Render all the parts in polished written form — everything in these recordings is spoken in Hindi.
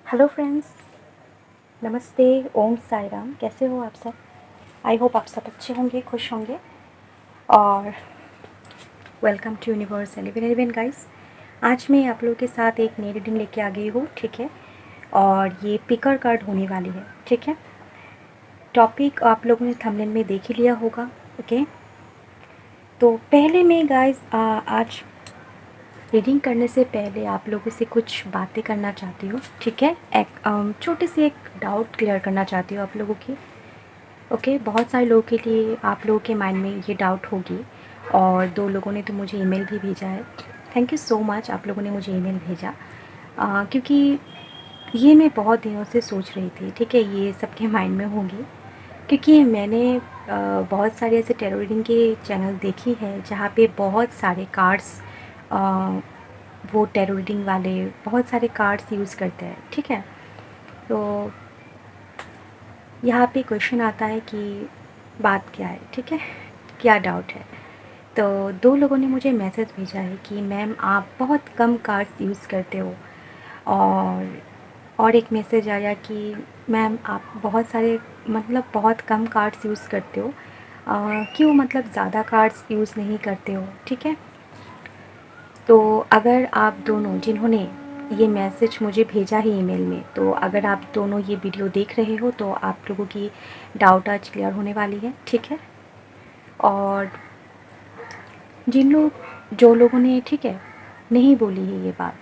हेलो फ्रेंड्स, नमस्ते, ओम साई राम। कैसे हो आप सब? आई होप आप सब अच्छे होंगे, खुश होंगे। और वेलकम टू यूनिवर्स 1111 गाइस। आज मैं आप लोगों के साथ एक नई रीडिंग लेके आ गई हूँ, ठीक है। और ये पिकर कार्ड होने वाली है, ठीक है। टॉपिक आप लोगों ने थंबनेल में देख ही लिया होगा, ओके। तो पहले मैं गाइस आज रीडिंग करने से पहले आप लोगों से कुछ बातें करना चाहती हूँ, ठीक है। एक छोटी सी एक डाउट क्लियर करना चाहती हूँ आप लोगों की, ओके। बहुत सारे लोगों के लिए आप लोगों के माइंड में ये डाउट होगी, और 2 लोगों ने तो मुझे ईमेल भी भेजा है। थैंक यू सो मच, आप लोगों ने मुझे ईमेल भेजा। क्योंकि ये मैं बहुत दिनों से सोच रही थी, ठीक है, ये सबके माइंड में होगी। क्योंकि मैंने बहुत सारे ऐसे टैरो रीडिंग के चैनल देखी है जहाँ पे बहुत सारे कार्ड्स, वो टैरो रीडिंग वाले बहुत सारे कार्ड्स यूज़ करते हैं, ठीक है। तो यहाँ पे क्वेश्चन आता है कि बात क्या है, ठीक है, क्या डाउट है। तो 2 लोगों ने मुझे मैसेज भेजा है कि मैम आप बहुत कम कार्ड्स यूज़ करते हो। और एक मैसेज आया कि मैम आप बहुत सारे, मतलब बहुत कम कार्ड्स यूज़ करते हो, क्यों, मतलब ज़्यादा कार्ड्स यूज़ नहीं करते हो, ठीक है। तो अगर आप दोनों जिन्होंने ये मैसेज मुझे भेजा है ईमेल में, तो अगर आप दोनों ये वीडियो देख रहे हो तो आप लोगों की डाउट आज क्लियर होने वाली है, ठीक है। और जो लोगों ने, ठीक है, नहीं बोली है ये बात,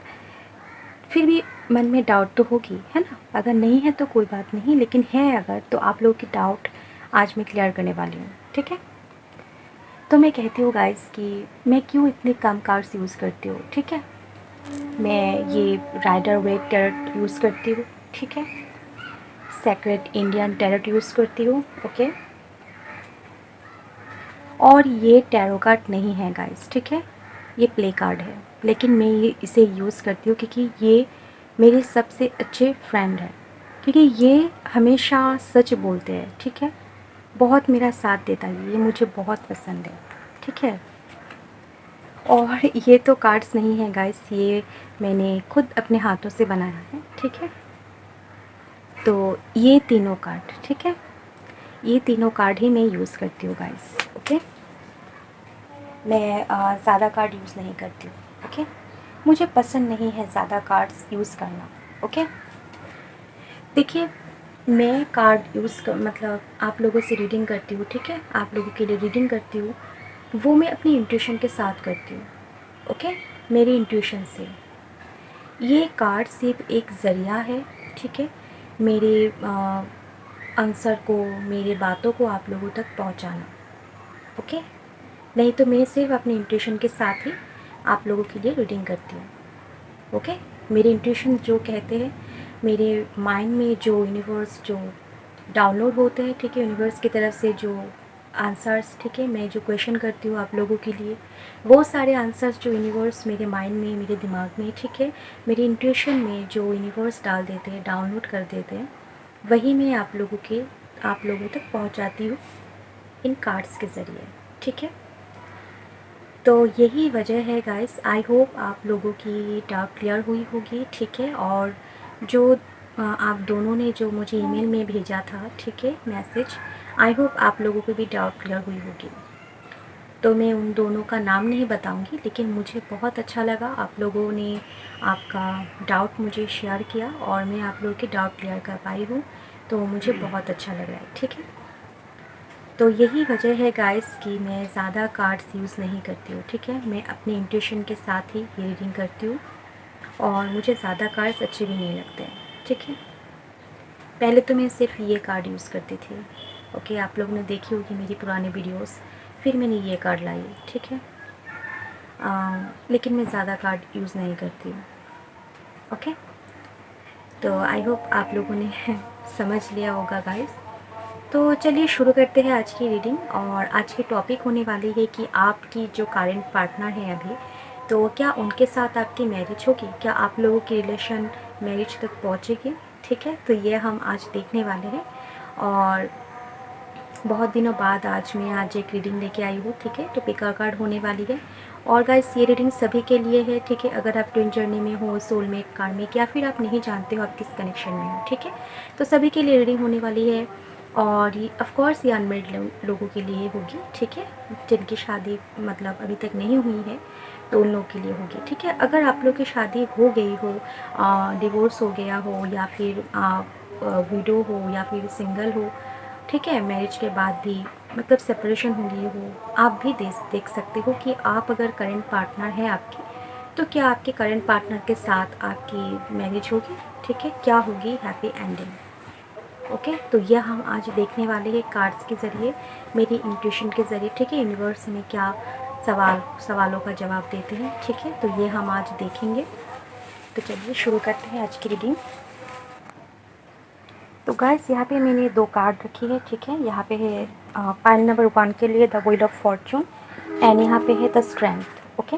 फिर भी मन में डाउट तो होगी, है ना। अगर नहीं है तो कोई बात नहीं, लेकिन है अगर, तो आप लोगों की डाउट आज मैं क्लियर करने वाली हूँ, ठीक है। तो मैं कहती हूँ गाइस कि मैं क्यों इतने कम कार्ड्स यूज़ करती हूँ, ठीक है। मैं ये राइडर वेट टैरोट यूज़ करती हूँ, ठीक है। सेक्रेट इंडियन टैरोट यूज़ करती हूँ, ओके। और ये टैरो कार्ड नहीं है गाइस, ठीक है, ये प्ले कार्ड है। लेकिन मैं ये इसे यूज़ करती हूँ क्योंकि ये मेरे सबसे अच्छे फ्रेंड है, क्योंकि ये हमेशा सच बोलते हैं, ठीक है। बहुत मेरा साथ देता है, ये मुझे बहुत पसंद है, ठीक है। और ये तो कार्ड्स नहीं है गाइस, ये मैंने खुद अपने हाथों से बनाया है, ठीक है। तो ये तीनों कार्ड, ठीक है, ये तीनों कार्ड ही मैं यूज़ करती हूँ गाइस, ओके। मैं ज़्यादा कार्ड यूज़ नहीं करती हूँ, ओके। मुझे पसंद नहीं है ज़्यादा कार्ड्स यूज़ करना, ओके। देखिए, मैं कार्ड यूज़ कर, मतलब आप लोगों से रीडिंग करती हूँ, ठीक है, आप लोगों के लिए रीडिंग करती हूँ, वो मैं अपनी इंट्यूशन के साथ करती हूँ, ओके, मेरी इंट्यूशन से। ये कार्ड सिर्फ एक ज़रिया है, ठीक है, मेरे आंसर को, मेरी बातों को आप लोगों तक पहुंचाना, ओके। नहीं तो मैं सिर्फ अपने इंट्यूशन के साथ ही आप लोगों के लिए रीडिंग करती हूँ, ओके। मेरे इंट्यूशन जो कहते हैं, मेरे माइंड में जो यूनिवर्स जो डाउनलोड होते हैं, ठीक है, यूनिवर्स की तरफ से जो आंसर्स, ठीक है, मैं जो क्वेश्चन करती हूँ आप लोगों के लिए, वो सारे आंसर्स जो यूनिवर्स मेरे माइंड में, मेरे दिमाग में, ठीक है, मेरे इंट्यूशन में जो यूनिवर्स डाल देते हैं, डाउनलोड कर देते हैं, वही मैं आप लोगों तक पहुँचाती हूँ इन कार्ड्स के ज़रिए, ठीक है। तो यही वजह है गाइस, आई होप आप लोगों की डाउट क्लियर हुई होगी, ठीक है। और जो आप दोनों ने जो मुझे ईमेल में भेजा था, ठीक है, मैसेज, आई होप आप लोगों को भी डाउट क्लियर हुई होगी। तो मैं उन दोनों का नाम नहीं बताऊंगी, लेकिन मुझे बहुत अच्छा लगा आप लोगों ने आपका डाउट मुझे शेयर किया, और मैं आप लोगों की डाउट क्लियर कर पाई हूँ, तो मुझे बहुत अच्छा लग रहा है, ठीक है। तो यही वजह है गाइस कि मैं ज़्यादा कार्ड्स यूज़ नहीं करती हूँ, ठीक है। मैं अपने इंट्यूशन के साथ ही ये रीडिंग करती हूँ, और मुझे ज़्यादा कार्ड्स अच्छे भी नहीं लगते हैं, ठीक है। पहले तो मैं सिर्फ ये कार्ड यूज़ करती थी, ओके, आप लोगों ने देखी होगी मेरी पुरानी वीडियोस, फिर मैंने ये कार्ड लाई, ठीक है। लेकिन मैं ज़्यादा कार्ड यूज़ नहीं करती हूँ, ओके। तो आई होप आप लोगों ने समझ लिया होगा गाइस। तो चलिए शुरू करते हैं आज की रीडिंग। और आज की टॉपिक होने वाली है कि आपकी जो करंट पार्टनर है अभी, तो क्या उनके साथ आपकी मैरिज होगी, क्या आप लोगों की रिलेशन मैरिज तक पहुंचेगी, ठीक है। तो ये हम आज देखने वाले हैं, और बहुत दिनों बाद आज मैं एक रीडिंग लेके आई हूँ, ठीक है। तो पिका कार्ड होने वाली है, और गाइस ये रीडिंग सभी के लिए है, ठीक है। अगर आप ट्विन जर्नी में हो, सोलमेट, कार्मिक, या फिर आप नहीं जानते हो आप किस कनेक्शन में हो, ठीक है, तो सभी के लिए रीडिंग होने वाली है। और ये ऑफ कोर्स ये अनमेरिड लोगों के लिए होगी, ठीक है, जिनकी शादी मतलब अभी तक नहीं हुई है तो उन लोगों के लिए होगी, ठीक है। अगर आप लोग की शादी हो गई हो, डिवोर्स हो गया हो, या फिर विडो हो, या फिर सिंगल हो, ठीक है, मैरिज के बाद भी मतलब सेपरेशन हो गई हो, आप भी देख सकते हो कि आप अगर करंट पार्टनर है आपकी, तो क्या आपके करंट पार्टनर के साथ आपकी मैरिज होगी, ठीक है, क्या होगी हैप्पी एंडिंग। ओके, तो यह हम आज देखने वाले हैं कार्ड्स के ज़रिए, मेरी इंट्यूशन के ज़रिए, ठीक है। यूनिवर्स में क्या सवालों का जवाब देते हैं, ठीक है, तो ये हम आज देखेंगे। तो चलिए शुरू करते हैं आज की रीडिंग। तो गाइस यहाँ पे मैंने 2 कार्ड रखी है, ठीक है। यहाँ पे है पाइल नंबर 1 के लिए the wheel of Fortune, and यहाँ पे है द स्ट्रेंथ। ओके,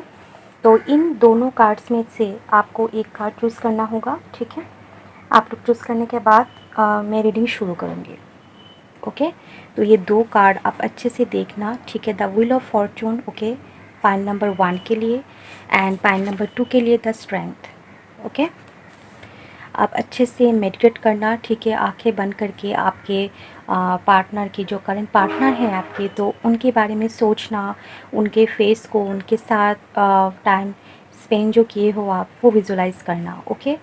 तो इन दोनों कार्ड्स में से आपको एक कार्ड चूज़ करना होगा, ठीक है। आप लोग चूज़ करने के बाद मैं रीडिंग शुरू करूँगी। ओके, तो ये 2 कार्ड आप अच्छे से देखना, ठीक है। The wheel of Fortune, okay, pile number 1 के लिए, एंड पाइल नंबर 2 के लिए द स्ट्रेंथ। ओके, आप अच्छे से मेडिटेट करना, ठीक है, आंखें बंद करके आपके पार्टनर की, जो करंट पार्टनर हैं आपके, तो उनके बारे में सोचना, उनके फेस को, उनके साथ टाइम स्पेंड जो किए हो आप, वो विजुलाइज़ करना। ओके,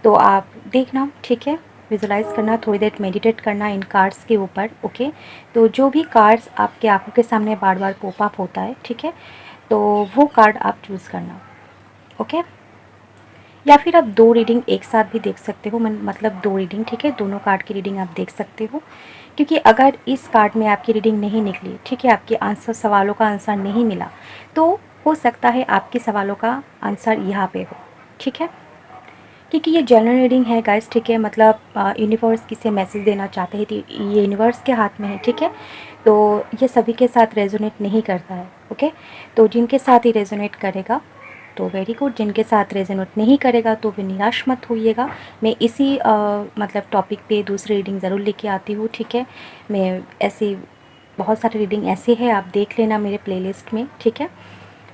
तो आप देखना, ठीक है, विजुलाइज़ करना, थोड़ी देर मेडिटेट करना इन कार्ड्स के ऊपर। ओके, तो जो भी कार्ड्स आपके आंखों के सामने बार बार पॉप अप होता है, ठीक है, तो वो कार्ड आप चूज़ करना। ओके, या फिर आप 2 रीडिंग एक साथ भी देख सकते हो, मतलब 2 रीडिंग, ठीक है, दोनों कार्ड की रीडिंग आप देख सकते हो। क्योंकि अगर इस कार्ड में आपकी रीडिंग नहीं निकली, ठीक है, आपके आंसर, सवालों का आंसर नहीं मिला, तो हो सकता है आपके सवालों का आंसर यहाँ पे हो, ठीक है। क्योंकि ये जनरल रीडिंग है गाइस, ठीक है, मतलब यूनिवर्स किसे मैसेज देना चाहते हैं, तो ये यूनिवर्स के हाथ में है, ठीक है। तो ये सभी के साथ रेजोनेट नहीं करता है। ओके, तो जिनके साथ ही रेजोनेट करेगा तो वेरी गुड, जिनके साथ रेजोनेट नहीं करेगा तो वे निराश मत होइएगा। मैं इसी मतलब टॉपिक पे दूसरी रीडिंग ज़रूर लेके आती हूँ, ठीक है। मैं ऐसी बहुत सारी रीडिंग ऐसे है, आप देख लेना मेरे प्लेलिस्ट में, ठीक है,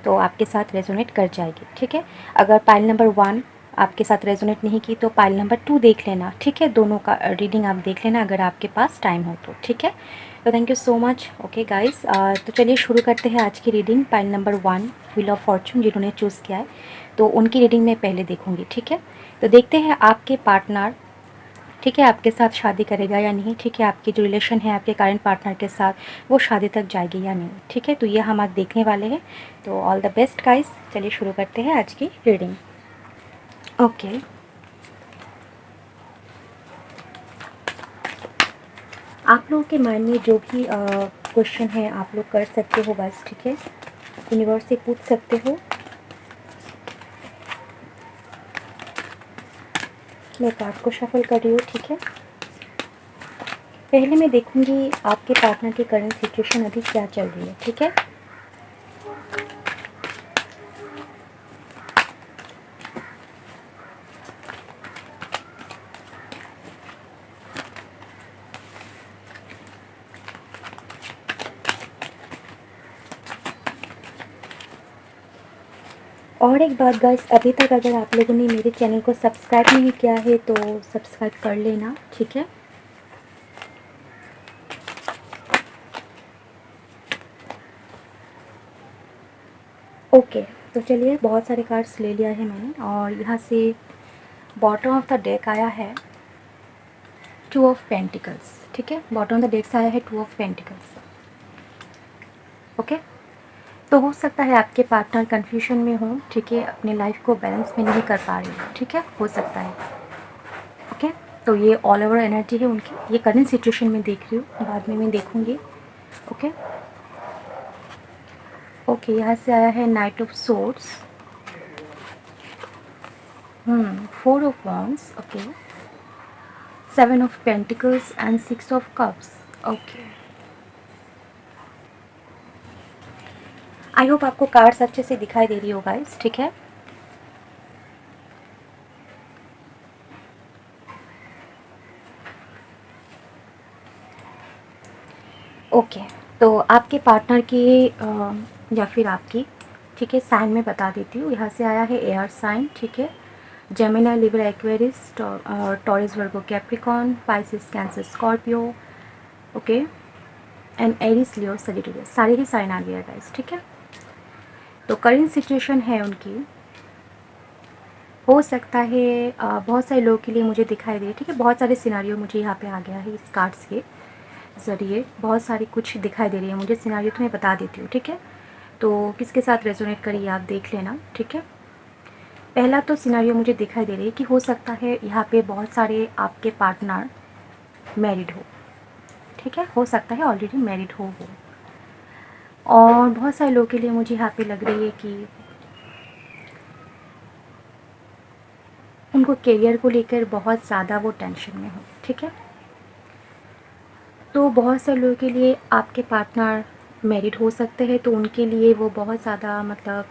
तो आपके साथ रेजोनेट कर जाएगी, ठीक है। अगर पाइल नंबर 1 आपके साथ रेजोनेट नहीं की तो पाइल नंबर 2 देख लेना, ठीक है, दोनों का रीडिंग आप देख लेना अगर आपके पास टाइम हो तो, ठीक है। तो thank you so much. Okay guys, तो चलिए शुरू करते हैं आज की reading. Pile number 1 wheel of Fortune जिन्होंने चूज़ किया है, तो उनकी रीडिंग मैं पहले देखूंगी, ठीक है। तो देखते हैं आपके पार्टनर, ठीक है, आपके साथ शादी करेगा या नहीं, ठीक है, आपकी जो रिलेशन है आपके करंट पार्टनर के साथ, वो शादी तक जाएगी या नहीं, ठीक है। तो ये हम आज देखने वाले हैं। तो ऑल द बेस्ट गाइस, चलिए शुरू करते हैं आज की रीडिंग। ओके, आप लोगों के माइंड में जो भी क्वेश्चन है आप लोग कर सकते हो बस, ठीक है, यूनिवर्स से पूछ सकते हो। मैं कार्ड को शफल कर रही हूँ, ठीक है। पहले मैं देखूंगी आपके पार्टनर की करंट सिचुएशन अभी क्या चल रही है, ठीक है। और एक बात गाइस, अभी तक अगर आप लोगों ने मेरे चैनल को सब्सक्राइब नहीं किया है तो सब्सक्राइब कर लेना, ठीक है। ओके, तो चलिए, बहुत सारे कार्ड्स ले लिया है मैंने, और यहाँ से बॉटम ऑफ द डेक आया है 2 ऑफ पेंटिकल्स, ठीक है, बॉटम ऑफ द डेक से आया है 2 ऑफ पेंटिकल्स। ओके, तो हो सकता है आपके पार्टनर कन्फ्यूजन में हो, ठीक है, अपने लाइफ को बैलेंस में नहीं कर पा रहे हो, ठीक है, हो सकता है। ओके, तो ये ऑल ओवर एनर्जी है उनकी, ये करंट सिचुएशन में देख रही हूँ, बाद में मैं देखूँगी। ओके, ओके, यहाँ से आया है night of swords, 4 of wands, okay, 7 of pentacles and 6 of cups. Okay, I hope आपको कार्ड्स अच्छे से दिखाई दे रही हो गाइस, ठीक है। ओके, तो आपके पार्टनर की या फिर आपकी ठीक है, साइन में बता देती हूँ। यहाँ से आया है एयर साइन, ठीक है, Gemini, Libra, Aquarius, taurus, Virgo, Capricorn, Pisces, cancer, Scorpio, okay, and Aries, Leo, Sagittarius, सारे ही साइन आ गया गाइस, ठीक है। तो करेंट सिचुएशन है उनकी, हो सकता है बहुत सारे लोगों के लिए मुझे दिखाई दे, ठीक है, बहुत सारे सिनारियो मुझे यहाँ पे आ गया है इस कार्ड्स के ज़रिए, बहुत सारी कुछ दिखाई दे रही है मुझे सिनारियो, तो मैं बता देती हूँ, ठीक है। तो किसके साथ रेजोनेट करिए आप देख लेना, ठीक है। पहला तो सिनारियो मुझे दिखाई दे रही है कि हो सकता है यहाँ पे बहुत सारे आपके पार्टनर मैरिड हो, ठीक है, हो सकता है ऑलरेडी मैरिड हो वो। और बहुत सारे लोगों के लिए मुझे यहाँ पे लग रही है कि उनको करियर को लेकर बहुत ज़्यादा वो टेंशन में हो, ठीक है। तो बहुत सारे लोगों के लिए आपके पार्टनर मैरिड हो सकते हैं, तो उनके लिए वो बहुत ज़्यादा मतलब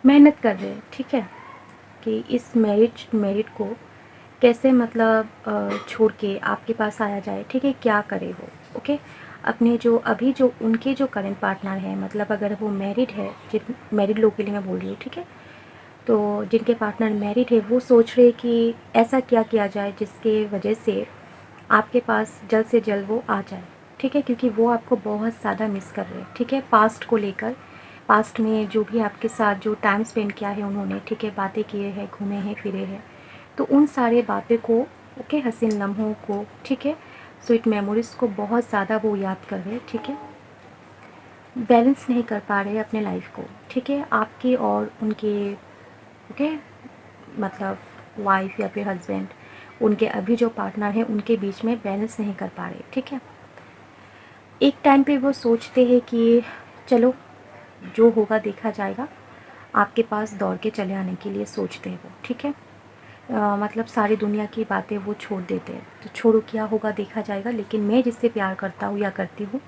मेहनत कर रहे हैं, ठीक है, कि इस मेरिट को कैसे मतलब छोड़ के आपके पास आया जाए, ठीक है, क्या करे वो, ओके। अपने जो अभी जो उनके जो करंट पार्टनर है, मतलब अगर वो मैरिड है, जिन मैरिड लोगों के लिए मैं बोल रही हूँ, ठीक है, तो जिनके पार्टनर मैरिड है वो सोच रहे कि ऐसा क्या किया जाए जिसके वजह से आपके पास जल्द से जल्द वो आ जाए, ठीक है, क्योंकि वो आपको बहुत ज़्यादा मिस कर रहे हैं, ठीक है, पास्ट को लेकर, पास्ट में जो भी आपके साथ जो टाइम स्पेंड किया है उन्होंने, ठीक है, बातें किए हैं, घूमे हैं, फिरे हैं, तो उन सारे बातें को, ओके, हसीन लम्हों को, ठीक है, स्वीट मेमोरीज़ को बहुत ज़्यादा वो याद कर रहे हैं, ठीक है, बैलेंस नहीं कर पा रहे अपने लाइफ को, ठीक है, आपके और उनके, ओके, मतलब वाइफ या फिर हस्बैंड, उनके अभी जो पार्टनर हैं उनके बीच में बैलेंस नहीं कर पा रहे, ठीक है। एक टाइम पे वो सोचते हैं कि चलो जो होगा देखा जाएगा, आपके पास दौड़ के चले आने के लिए सोचते हैं वो, ठीक है। मतलब सारी दुनिया की बातें वो छोड़ देते हैं, तो छोड़ो क्या होगा देखा जाएगा, लेकिन मैं जिससे प्यार करता हूँ या करती हूँ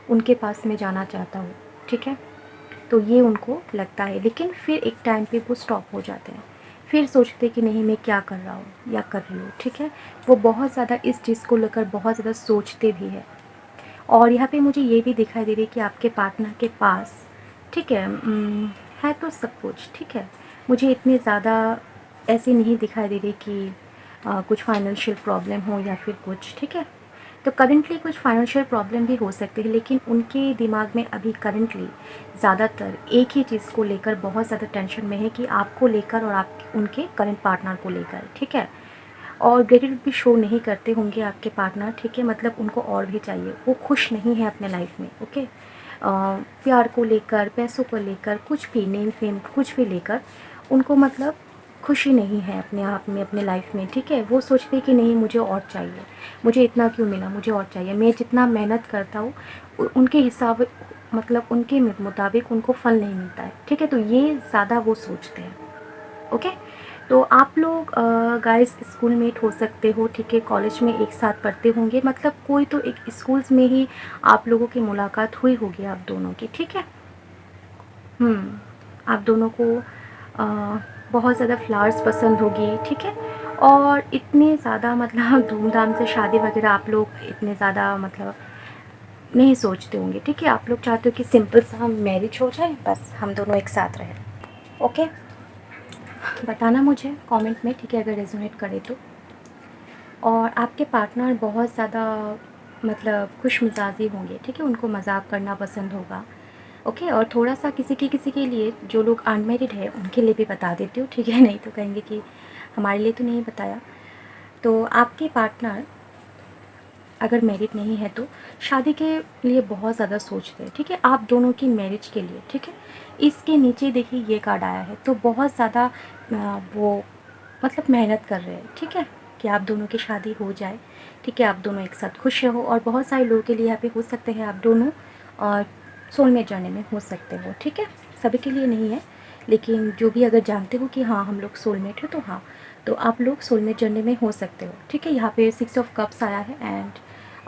उनके पास मैं जाना चाहता हूँ, ठीक है। तो ये उनको लगता है, लेकिन फिर एक टाइम पे वो स्टॉप हो जाते हैं, फिर सोचते कि नहीं मैं क्या कर रहा हूँ या कर रही हूँ, ठीक है। वो बहुत ज़्यादा इस चीज़ को लेकर बहुत ज़्यादा सोचते भी है। और यहाँ पे मुझे ये भी दिखाई दे रही है कि आपके पार्टनर के पास, ठीक है, है तो सब कुछ, ठीक है, मुझे इतने ज़्यादा ऐसे नहीं दिखाई दे रही कि कुछ फाइनेंशियल प्रॉब्लम हो या फिर कुछ, ठीक है। तो करंटली कुछ फाइनेंशियल प्रॉब्लम भी हो सकती है, लेकिन उनके दिमाग में अभी करंटली ज़्यादातर एक ही चीज़ को लेकर बहुत ज़्यादा टेंशन में है कि आपको लेकर और आप उनके करंट पार्टनर को लेकर, ठीक है। और ग्रेटिट्यूड भी शो नहीं करते होंगे आपके पार्टनर, ठीक है, मतलब उनको और भी चाहिए, वो खुश नहीं है अपने लाइफ में, ओके। प्यार को लेकर, पैसों को लेकर, कुछ भी नेम फेम कुछ भी लेकर उनको मतलब खुशी नहीं है अपने आप में, अपने लाइफ में, ठीक है। वो सोचते हैं कि नहीं मुझे और चाहिए, मुझे इतना क्यों मिला, मुझे और चाहिए, मैं जितना मेहनत करता हूँ उनके हिसाब मतलब उनके मुताबिक उनको फल नहीं मिलता है, ठीक है। तो ये ज़्यादा वो सोचते हैं, ओके। तो आप लोग गाइस स्कूलमेट हो सकते हो, ठीक है, कॉलेज में एक साथ पढ़ते होंगे, मतलब कोई तो एक स्कूल्स में ही आप लोगों की मुलाकात हुई होगी आप दोनों की, ठीक है। आप दोनों को बहुत ज़्यादा फ्लावर्स पसंद होगी, ठीक है, और इतने ज़्यादा मतलब धूमधाम से शादी वगैरह आप लोग इतने ज़्यादा मतलब नहीं सोचते होंगे, ठीक है। आप लोग चाहते हो कि सिंपल सा हम मैरिज हो जाए, बस हम दोनों एक साथ रहें, ओके। बताना मुझे कमेंट में, ठीक है, अगर रेजोनेट करे तो। और आपके पार्टनर बहुत ज़्यादा मतलब खुश मिजाजी होंगे, ठीक है, उनको मजाक करना पसंद होगा, ओके। और थोड़ा सा किसी के लिए जो लोग अनमेरिड है उनके लिए भी बता देती हूँ, ठीक है, नहीं तो कहेंगे कि हमारे लिए तो नहीं बताया। तो आपके पार्टनर अगर मैरिड नहीं है तो शादी के लिए बहुत ज़्यादा सोचते हैं, ठीक है, आप दोनों की मैरिज के लिए, ठीक है। इसके नीचे देखिए ये कार्ड आया है, तो बहुत ज़्यादा वो मतलब मेहनत कर रहे हैं, ठीक है, कि आप दोनों की शादी हो जाए, ठीक है, आप दोनों एक साथ खुश रहो। और बहुत सारे लोगों के लिए यहाँ पे हो सकते हैं आप दोनों और सोलमेट जर्नी में हो सकते हो, ठीक है, सभी के लिए नहीं है, लेकिन जो भी अगर जानते हो कि हाँ हम लोग सोलमेट हैं तो हाँ, तो आप लोग सोलमेट जर्नी में हो सकते हो, ठीक है। यहाँ पे 6 ऑफ कप्स आया है एंड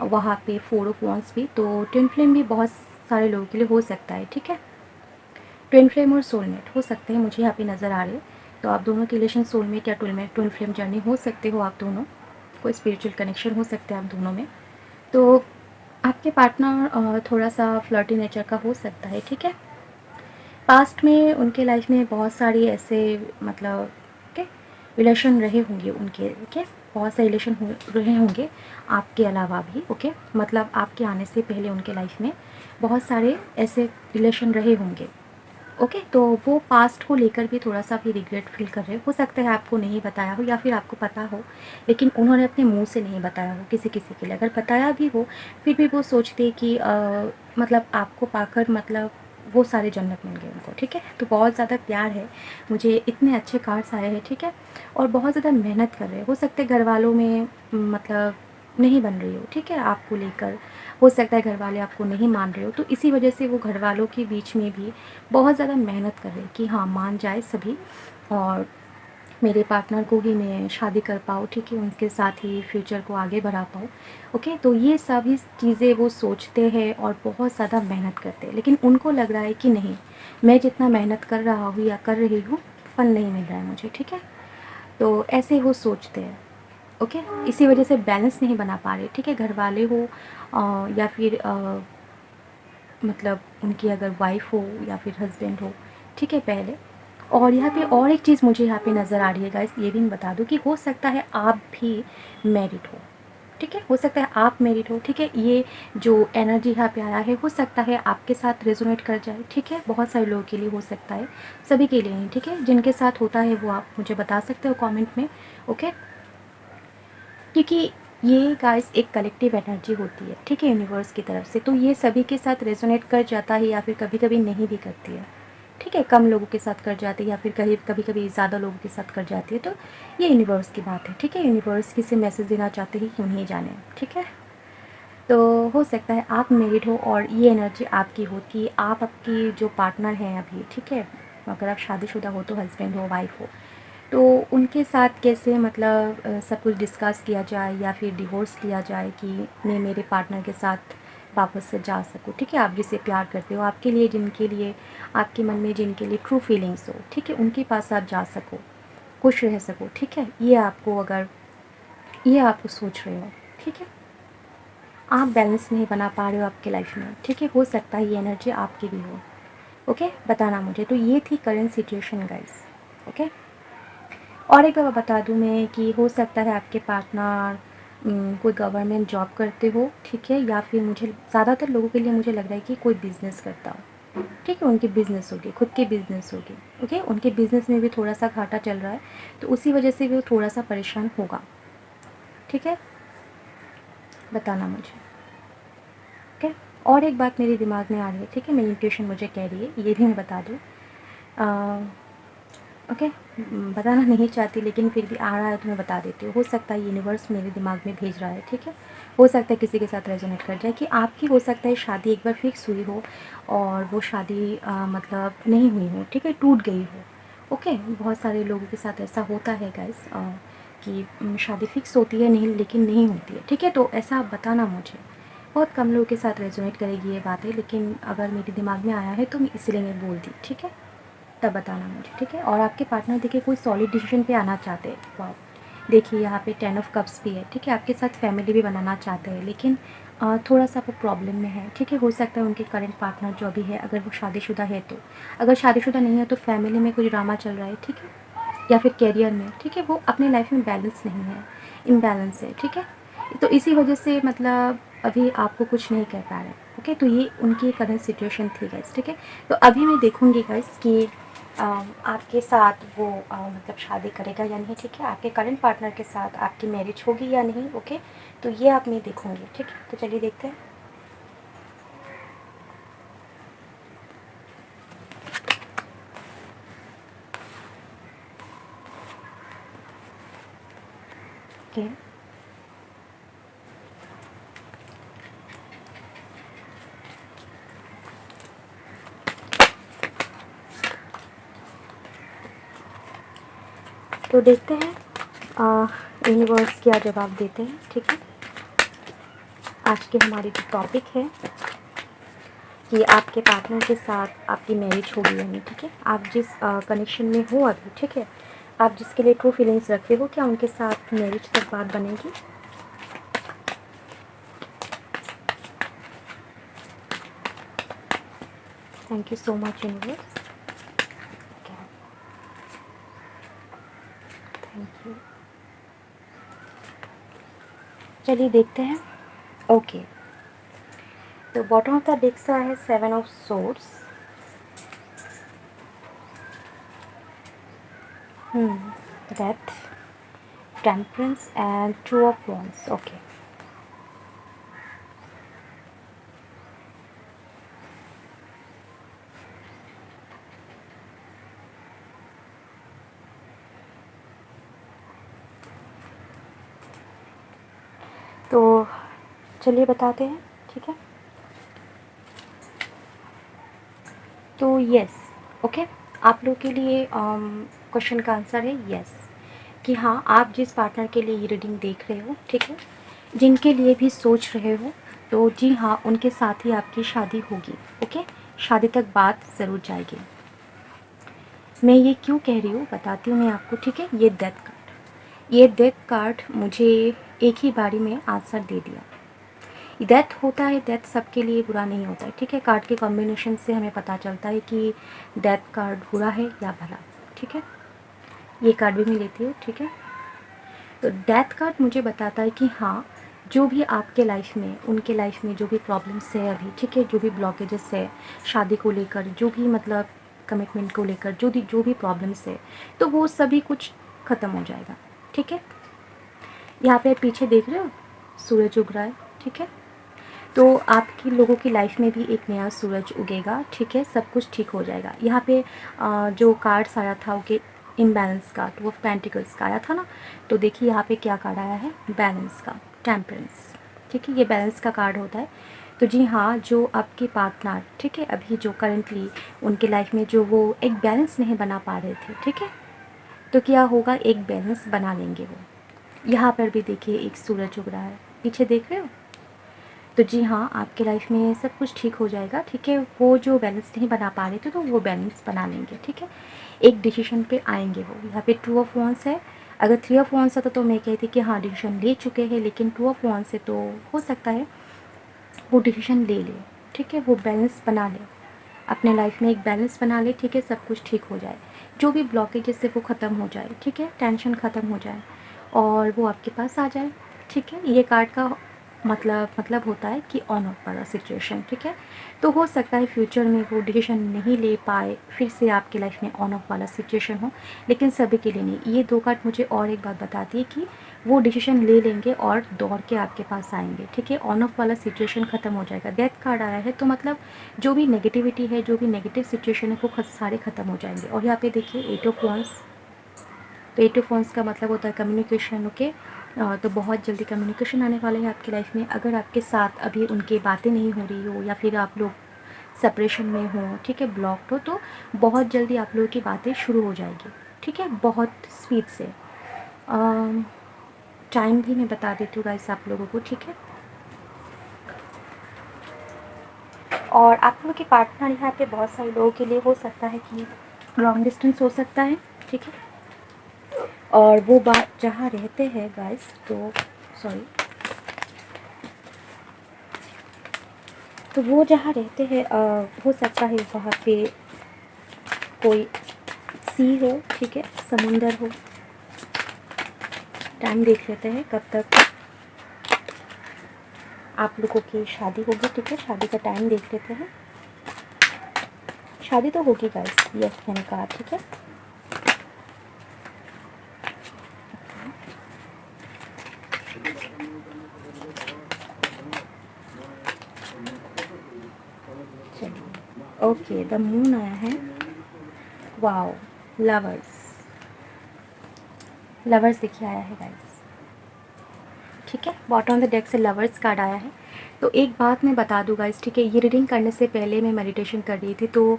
वहाँ पे 4 ऑफ वॉन्ड्स भी, तो ट्विन फ्लेम भी बहुत सारे लोगों के लिए हो सकता है, ठीक है। ट्विन फ्लेम और सोलमेट हो सकते हैं, मुझे यहाँ पे नज़र आ रहे हैं। तो आप दोनों के रिलेशन सोलमेट या ट्विन फ्लेम जर्नी हो सकते हो आप दोनों, कोई स्पिरिचुअल कनेक्शन हो सकता है आप दोनों में। तो आपके पार्टनर थोड़ा सा फ्लर्टी नेचर का हो सकता है, ठीक है। पास्ट में उनके लाइफ में बहुत सारी ऐसे मतलब ओके रिलेशन रहे होंगे उनके, ओके बहुत से रिलेशन रहे होंगे आपके अलावा भी, ओके मतलब आपके आने से पहले उनके लाइफ में बहुत सारे ऐसे रिलेशन रहे होंगे, ओके तो वो पास्ट को लेकर भी थोड़ा सा भी रिग्रेट फील कर रहे हो सकता है आपको नहीं बताया हो या फिर आपको पता हो लेकिन उन्होंने अपने मुंह से नहीं बताया हो किसी किसी के लिए, अगर बताया भी हो फिर भी वो सोचते कि मतलब आपको पाकर मतलब वो सारे जन्नत मिल गए उनको, ठीक है तो बहुत ज़्यादा प्यार है, मुझे इतने अच्छे कार्ड्स आए हैं, ठीक है और बहुत ज़्यादा मेहनत कर रहे हो सकता है घर वालों में मतलब नहीं बन रही हो, ठीक है आपको लेकर हो सकता है घर वाले आपको नहीं मान रहे हो, तो इसी वजह से वो घर वालों के बीच में भी बहुत ज़्यादा मेहनत कर रहे हैं कि हाँ मान जाए सभी और मेरे पार्टनर को ही मैं शादी कर पाऊँ, ठीक है उनके साथ ही फ्यूचर को आगे बढ़ा पाऊँ, ओके तो ये सभी चीज़ें वो सोचते हैं और बहुत ज़्यादा मेहनत करते हैं, लेकिन उनको लग रहा है कि नहीं मैं जितना मेहनत कर रहा हूँ या कर रही हूँ फल नहीं मिल रहा है मुझे, ठीक है तो ऐसे वो सोचते हैं, ओके इसी वजह से बैलेंस नहीं बना पा रहे, ठीक है घर वाले हो या फिर मतलब उनकी अगर वाइफ हो या फिर हस्बैंड हो, ठीक है पहले और यहाँ पे और एक चीज़ मुझे यहाँ पे नज़र आ रही है गाइस, ये भी मैं बता दूँ कि हो सकता है आप भी मैरिड हो, ठीक है हो सकता है आप मैरिड हो, ठीक है ये जो एनर्जी यहाँ पे आया है हो सकता है आपके साथ रेजोनेट कर जाए, ठीक है बहुत सारे लोगों के लिए हो सकता है, सभी के लिए नहीं, ठीक है जिनके साथ होता है वो आप मुझे बता सकते हो कमेंट में, ओके क्योंकि ये गाइस एक कलेक्टिव एनर्जी होती है, ठीक है यूनिवर्स की तरफ से, तो ये सभी के साथ रेजोनेट कर जाता है या फिर कभी कभी नहीं भी करती है, ठीक है कम लोगों के साथ कर जाती है या फिर कभी कभी ज़्यादा लोगों के साथ कर जाती है, तो ये यूनिवर्स की बात है, ठीक है यूनिवर्स किसे मैसेज देना चाहते हैं क्यों नहीं जाने, ठीक है तो हो सकता है आप मैरिड हो और ये एनर्जी आपकी हो कि आप आपकी जो पार्टनर हैं अभी, ठीक है अगर आप शादीशुदा हो तो हस्बैंड हो वाइफ हो तो उनके साथ कैसे मतलब सब कुछ डिस्कस किया जाए या फिर डिवोर्स लिया जाए कि मैं मेरे पार्टनर के साथ वापस से जा सकूँ, ठीक है आप जिसे प्यार करते हो आपके लिए जिनके लिए आपके मन में जिनके लिए ट्रू फीलिंग्स हो, ठीक है उनके पास आप जा सको खुश रह सको, ठीक है ये आपको अगर ये आप सोच रहे हो, ठीक है आप बैलेंस नहीं बना पा रहे हो आपके लाइफ में, ठीक है हो सकता है ये एनर्जी आपकी भी हो, ओके बताना मुझे, तो ये थी करेंट सिचुएशन गाइस, ओके और एक बार बता दूं मैं कि हो सकता है आपके पार्टनर कोई गवर्नमेंट जॉब करते हो, ठीक है या फिर मुझे ज़्यादातर लोगों के लिए मुझे लग रहा है कि कोई बिज़नेस करता हो, ठीक है उनकी बिज़नेस होगी खुद की बिज़नेस होगी, ओके उनके बिज़नेस में भी थोड़ा सा घाटा चल रहा है तो उसी वजह से भी वो थोड़ा सा परेशान होगा, ठीक है बताना मुझे, ओके और एक बात मेरे दिमाग में आ रही है, ठीक है मेरी इंट्यूशन मुझे कह रही है ये भी मैं बता दूँ, ओके बताना नहीं चाहती लेकिन फिर भी आ रहा है तो मैं बता देती हूँ, हो सकता है यूनिवर्स मेरे दिमाग में भेज रहा है, ठीक है हो सकता है किसी के साथ रेजोनेट कर जाए कि आपकी हो सकता है शादी एक बार फिक्स हुई हो और वो शादी मतलब नहीं हुई हो, ठीक है टूट गई हो, ओके बहुत सारे लोगों के साथ ऐसा होता है गाइस कि शादी फिक्स होती है नहीं लेकिन नहीं होती है, ठीक है तो ऐसा आप बताना मुझे, बहुत कम लोगों के साथ रेजोनेट करेगी ये बात है लेकिन अगर मेरे दिमाग में आया है तो मैं इसलिए मैं बोल दी, ठीक है तब बताना मुझे, ठीक है और आपके पार्टनर देखिए कोई सॉलिड डिसीजन पे आना चाहते हैं, वाह देखिए यहाँ पे 10 ऑफ कप्स भी है, ठीक है आपके साथ फैमिली भी बनाना चाहते हैं लेकिन थोड़ा सा वो प्रॉब्लम में है, ठीक है हो सकता है उनके करंट पार्टनर जो भी है अगर वो शादीशुदा है तो, अगर शादीशुदा नहीं है तो फैमिली में कुछ ड्रामा चल रहा है, ठीक है या फिर कैरियर में, ठीक है वो अपने लाइफ में बैलेंस नहीं है, इम्बैलेंस है, ठीक है तो इसी वजह से मतलब अभी आपको कुछ नहीं कह पा रहे, ओके तो ये उनकी करंट सिचुएशन थी गाइस, ठीक है तो अभी मैं देखूंगी गाइस कि आपके साथ वो मतलब शादी करेगा या नहीं, ठीक है आपके करंट पार्टनर के साथ आपकी मैरिज होगी या नहीं, ओके तो ये आप मैं देखूंगी, ठीक है तो चलिए देखते हैं, ओके तो देखते हैं यूनिवर्स क्या जवाब देते हैं, ठीक है आज के हमारी जो टॉपिक है कि आपके पार्टनर के साथ आपकी मैरिज होगी या नहीं, ठीक है आप जिस कनेक्शन में हो अभी, ठीक है आप जिसके लिए ट्रू फीलिंग्स रखते हो क्या उनके साथ मैरिज तक बात बनेगी, thank you so much universe. चलिए देखते हैं। ओके, तो बॉटम ऑफ द डेक से है 7 of swords, death, temperance and 2 of wands। Okay, तो चलिए बताते हैं, ठीक है। तो यस, ओके, आप लोग के लिए क्वेश्चन का आंसर है यस, कि हाँ आप जिस पार्टनर के लिए ये रीडिंग देख रहे हो, ठीक है, जिनके लिए भी सोच रहे हो, तो जी हाँ उनके साथ ही आपकी शादी होगी। ओके, शादी तक बात ज़रूर जाएगी। मैं ये क्यों कह रही हूँ बताती हूँ मैं आपको, ठीक है। ये डेथ कार्ड मुझे एक ही बारी में आंसर दे दिया। डेथ होता है, डेथ सबके लिए बुरा नहीं होता है, ठीक है। कार्ड के कॉम्बिनेशन से हमें पता चलता है कि डेथ कार्ड बुरा है या भला, ठीक है। ये कार्ड भी मैं लेती हूँ, ठीक है। तो डेथ कार्ड मुझे बताता है कि हाँ जो भी आपके लाइफ में, उनके लाइफ में जो भी प्रॉब्लम्स है अभी, ठीक है, जो भी ब्लॉकेजेस है शादी को लेकर, जो भी मतलब कमिटमेंट को लेकर जो भी प्रॉब्लम्स है, तो वो सभी कुछ ख़त्म हो जाएगा, ठीक है। यहाँ पे पीछे देख रहे हो सूरज उग रहा है, ठीक है। तो आपकी लोगों की लाइफ में भी एक नया सूरज उगेगा, ठीक है, सब कुछ ठीक हो जाएगा। यहाँ पे जो कार्ड्स आया था वो इम्बैलेंस कार्ड, वो पेंटिकल्स का आया था ना, तो देखिए यहाँ पे क्या कार्ड आया है, बैलेंस का, टेम्परेंस, ठीक है, ये बैलेंस का कार्ड होता है। तो जी हाँ, जो आपके पार्टनर, ठीक है, अभी जो करेंटली उनके लाइफ में जो वो एक बैलेंस नहीं बना पा रहे थे, ठीक है, तो क्या होगा, एक बैलेंस बना लेंगे वो। यहाँ पर भी देखिए एक सूरज उग रहा है, पीछे देख रहे हो। तो जी हाँ, आपके लाइफ में सब कुछ ठीक हो जाएगा, ठीक है। वो जो बैलेंस नहीं बना पा रहे थे तो वो बैलेंस बना लेंगे, ठीक है। एक डिसीजन पे आएंगे वो। यहाँ पे 2 ऑफ wands है। अगर 3 ऑफ wands आता तो मैं कहती कि हाँ डिसीजन ले चुके हैं, लेकिन 2 ऑफ wands से तो हो सकता है वो डिसीजन ले ले, ठीक है, वो बैलेंस बना ले, अपने लाइफ में एक बैलेंस बना ले, ठीक है, सब कुछ ठीक हो जाए, जो भी ब्लॉकेज से वो ख़त्म हो जाए, ठीक है, टेंशन ख़त्म हो जाए और वो आपके पास आ जाए, ठीक है। ये कार्ड का मतलब होता है कि ऑन ऑफ वाला सिचुएशन, ठीक है। तो हो सकता है फ्यूचर में वो डिसीजन नहीं ले पाए, फिर से आपकी लाइफ में ऑन ऑफ वाला सिचुएशन हो, लेकिन सभी के लिए नहीं। ये 2 कार्ड मुझे और एक बात बताती है कि वो डिसीजन ले लेंगे और दौड़ के आपके पास आएंगे, ठीक है। ऑन ऑफ वाला सिचुएशन ख़त्म हो जाएगा। डेथ कार्ड आया है तो मतलब जो भी नेगेटिविटी है, जो भी नेगेटिव सिचुएशन है, वो सारे ख़त्म हो जाएंगे। और यहाँ पे देखिए 8 ऑफ wands, तो 8 ऑफ wands का मतलब होता है कम्युनिकेशन, ओके। तो बहुत जल्दी कम्युनिकेशन आने वाले हैं आपकी लाइफ में। अगर आपके साथ अभी उनकी बातें नहीं हो रही हो या फिर आप लोग सेपरेशन में हो, ठीक है, ब्लॉक्ड हो, तो बहुत जल्दी आप लोगों की बातें शुरू हो जाएगी, ठीक है, बहुत स्पीड से। टाइम भी मैं बता देती हूँ गाइस आप लोगों को, ठीक है। और आप लोगों के पार्टनर यहाँ पे बहुत सारे लोगों के लिए हो सकता है कि लॉन्ग डिस्टेंस हो सकता है, ठीक है। और वो बात जहाँ रहते हैं गाइस, तो सॉरी, तो वो जहाँ रहते हैं हो सकता है वहाँ पे कोई सी हो, ठीक है, समुंदर हो। टाइम देख लेते हैं कब तक आप लोगों की शादी होगी, ठीक है, शादी का टाइम देख लेते हैं। शादी तो होगी गाइस, यस मैंने कहा, ठीक है। चलिए, ओके, द मून आया है, वाओ, लवर्स, लवर्स देखिए आया है गाइस, ठीक है। बॉटम ऑफ द डेक से लवर्स कार्ड आया है। तो एक बात मैं बता दूँ गाइस, ठीक है, ये रीडिंग करने से पहले मैं मेडिटेशन कर रही थी, तो